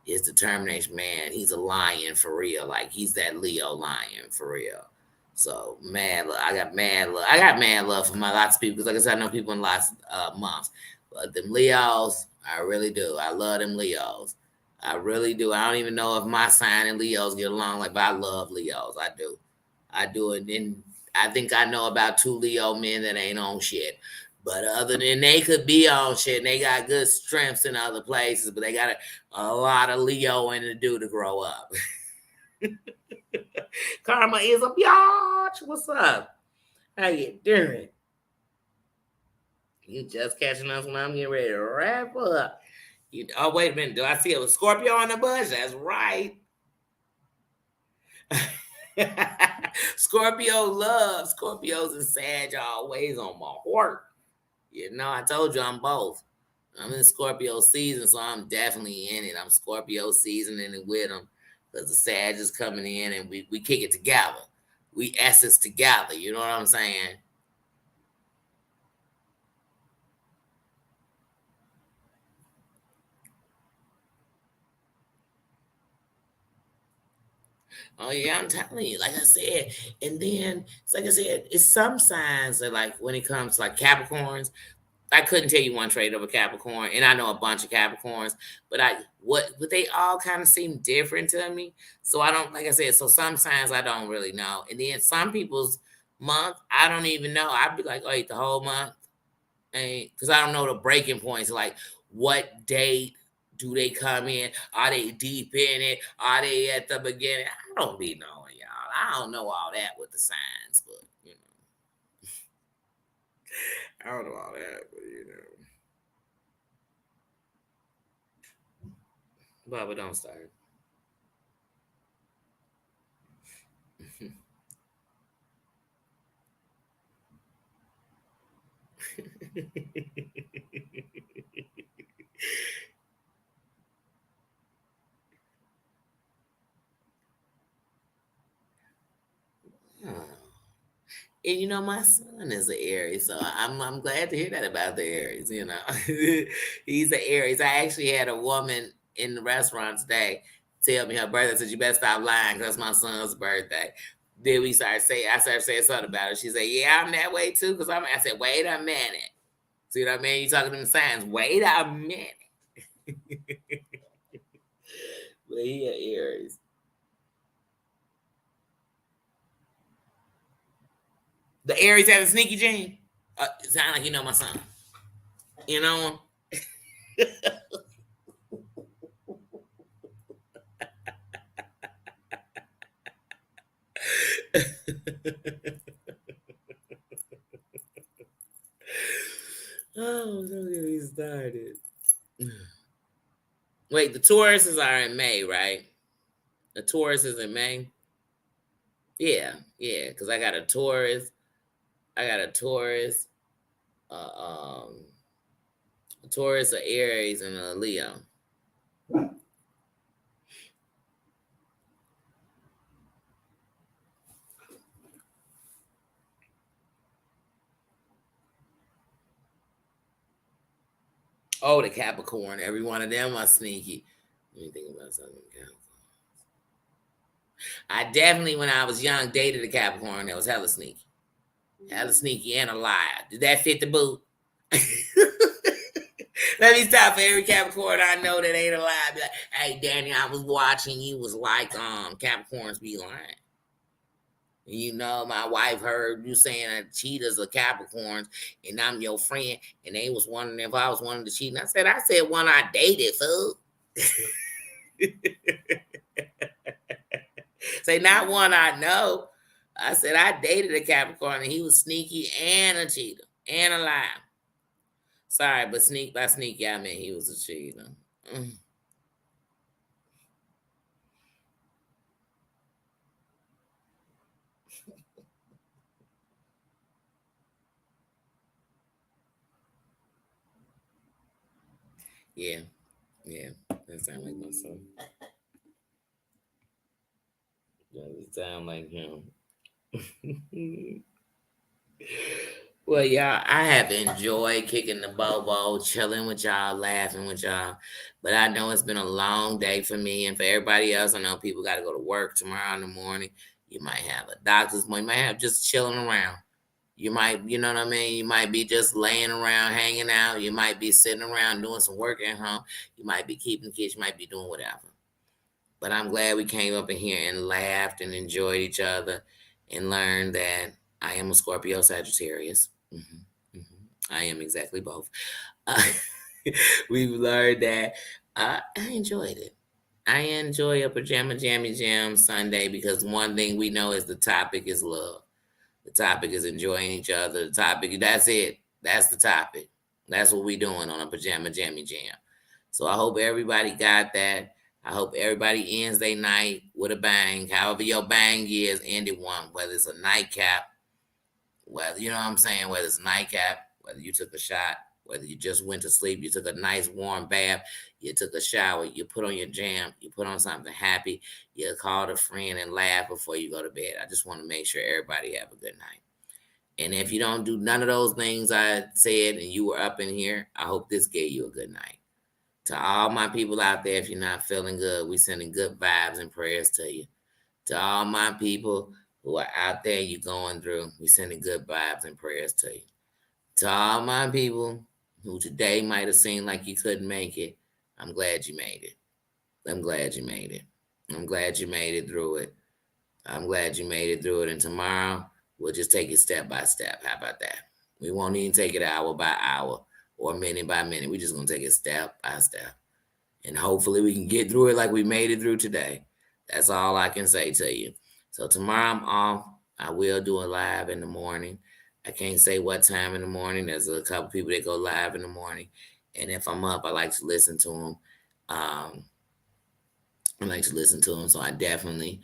his determination, man, he's a lion for real. Like he's that Leo lion for real. So mad love. I got mad love. I got mad love for my lots of people because, like I said, I know people in lots of months. But them Leos, I really do. I love them Leos. I really do. I don't even know if my sign and Leos get along. Like, but I love Leos. I do. I do it. And I think I know about two Leo men that ain't on shit. But other than they could be on shit, and they got good strengths in other places, but they got a lot of Leo in to do to grow up. Karma is a biatch. What's up? How you doing? You just catching us when I'm getting ready to wrap up. Oh, wait a minute. Do I see a Scorpio on the bush? That's right. Scorpio love. Scorpios and Sag always on my heart. You know, I told you I'm both. I'm in Scorpio season, so I'm definitely in it. I'm Scorpio seasoning it with them because the Sag is coming in and we kick it together. We essence together. You know what I'm saying? Oh yeah, I'm telling you. Like I said, and then it's like I said, it's some signs that like when it comes to like Capricorns, I couldn't tell you one trait of a Capricorn, and I know a bunch of Capricorns, but they all kind of seem different to me. So I don't, like I said, so some signs I don't really know, and then some people's month I don't even know. I'd be like, oh, the whole month, because I don't know the breaking points. Like what date do they come in? Are they deep in it? Are they at the beginning? I don't be knowing, y'all. I don't know all that with the signs, but you know. I don't know all that, but Baba, don't start. Oh. And my son is an Aries, so I'm glad to hear that about the Aries. He's an Aries. I actually had a woman in the restaurant today tell me her birthday. I said, "You better stop lying, 'cause that's my son's birthday." Then I started saying something about it. She said, "Yeah, I'm that way too." I said, "Wait a minute. See what I mean? You talking them signs? Wait a minute." But he an Aries. The Aries has a sneaky gene. It sound like my son. You know. Oh, don't get me started. Wait, the Tauruses are in May, right? The Taurus is in May. Yeah, yeah. Because I got a Taurus. I got a Taurus. Um, a Taurus, a Aries, and a Leo. Oh, the Capricorn. Every one of them are sneaky. Let me think about something. I definitely, when I was young, dated a Capricorn that was hella sneaky. Hella sneaky and a liar. Did that fit the boot? Let me stop for every Capricorn I know that ain't a lie. Be like, hey, Danny, I was watching you. Was like, Capricorns be lying. My wife heard you saying that cheaters are Capricorns, and I'm your friend, and they was wondering if I was one of the cheating. I said one I dated, fool. Say not one I know. I said I dated a Capricorn, and he was sneaky and a cheater and a liar. Sorry, but by sneaky I mean he was a cheater. Mm. Yeah, yeah, that sound like my son. That sound like him. Well, y'all, I have enjoyed kicking the bobo, chilling with y'all, laughing with y'all. But I know it's been a long day for me and for everybody else. I know people got to go to work tomorrow in the morning. You might have a doctor's appointment. You might have just chilling around. You might, you know what I mean? You might be just laying around, hanging out. You might be sitting around doing some work at home. You might be keeping kids. You might be doing whatever. But I'm glad we came up in here and laughed and enjoyed each other and learned that I am a Scorpio Sagittarius. I am exactly both. Uh, we've learned that I enjoyed it. I enjoy a Pajama Jammy Jam Sunday because one thing we know is the topic is love. The topic is enjoying each other. The topic, that's it. That's the topic. That's what we doing on a Pajama Jammy Jam. So I hope everybody got that. I hope everybody ends their night with a bang. However your bang is, end it one. Whether it's a nightcap, whether you know what I'm saying, whether it's a nightcap, whether you took a shot, whether you just went to sleep, you took a nice warm bath, you took a shower, you put on your jam, you put on something happy, you called a friend and laugh before you go to bed. I just want to make sure everybody have a good night. And if you don't do none of those things I said and you were up in here, I hope this gave you a good night. To all my people out there, if you're not feeling good, we sending good vibes and prayers to you. To all my people who are out there, you going through, we sending good vibes and prayers to you. To all my people who today might have seemed like you couldn't make it, I'm glad you made it. I'm glad you made it. I'm glad you made it through it. I'm glad you made it through it. And tomorrow, we'll just take it step by step. How about that? We won't even take it hour by hour or minute by minute. We're just going to take it step by step. And hopefully we can get through it like we made it through today. That's all I can say to you. So tomorrow I'm off. I will do a live in the morning. I can't say what time in the morning. There's a couple people that go live in the morning, and if I'm up, I like to listen to them. I like to listen to them, so I definitely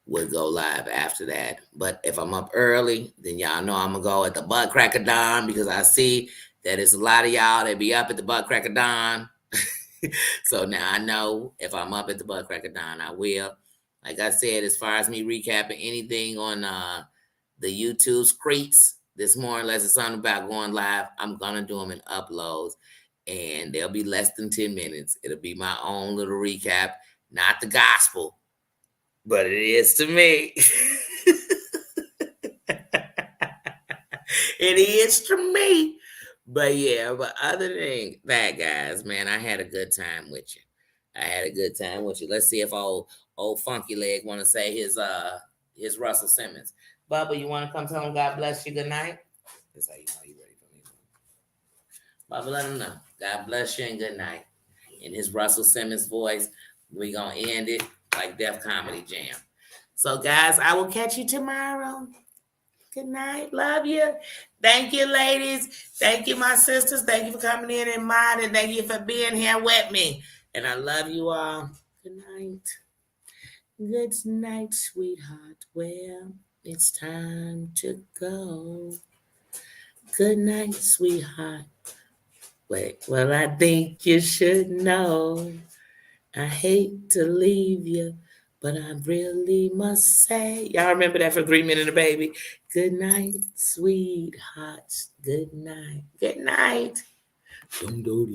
would go live after that. But if I'm up early, then y'all know I'm gonna go at the butt crack of dawn, because I see that it's a lot of y'all that be up at the butt crack of dawn. So now I know if I'm up at the butt crack of dawn, I will. Like I said, as far as me recapping anything on the YouTube screets, this more or less it's something about going live, I'm gonna do them in uploads, and they'll be less than 10 minutes. It'll be my own little recap, not the gospel, but it is to me. It is to me. But yeah, but other than that, guys, man, I had a good time with you. I had a good time with you. Let's see if old Funky Leg want to say his Russell Simmons. Bubba, you want to come tell him God bless you, good night? That's how you know you ready for me. Bubba, let him know. God bless you and good night. In his Russell Simmons voice, we gonna end it like Def Comedy Jam. So, guys, I will catch you tomorrow. Good night. Love you. Thank you, ladies. Thank you, my sisters. Thank you for coming in and mine. And thank you for being here with me. And I love you all. Good night. Good night, sweetheart. Well, it's time to go. Good night, sweetheart. Wait, well, I think you should know. I hate to leave you, but I really must say. Y'all remember that for 3 Minutes and a Baby? Good night, sweethearts. Good night. Good night. Good night.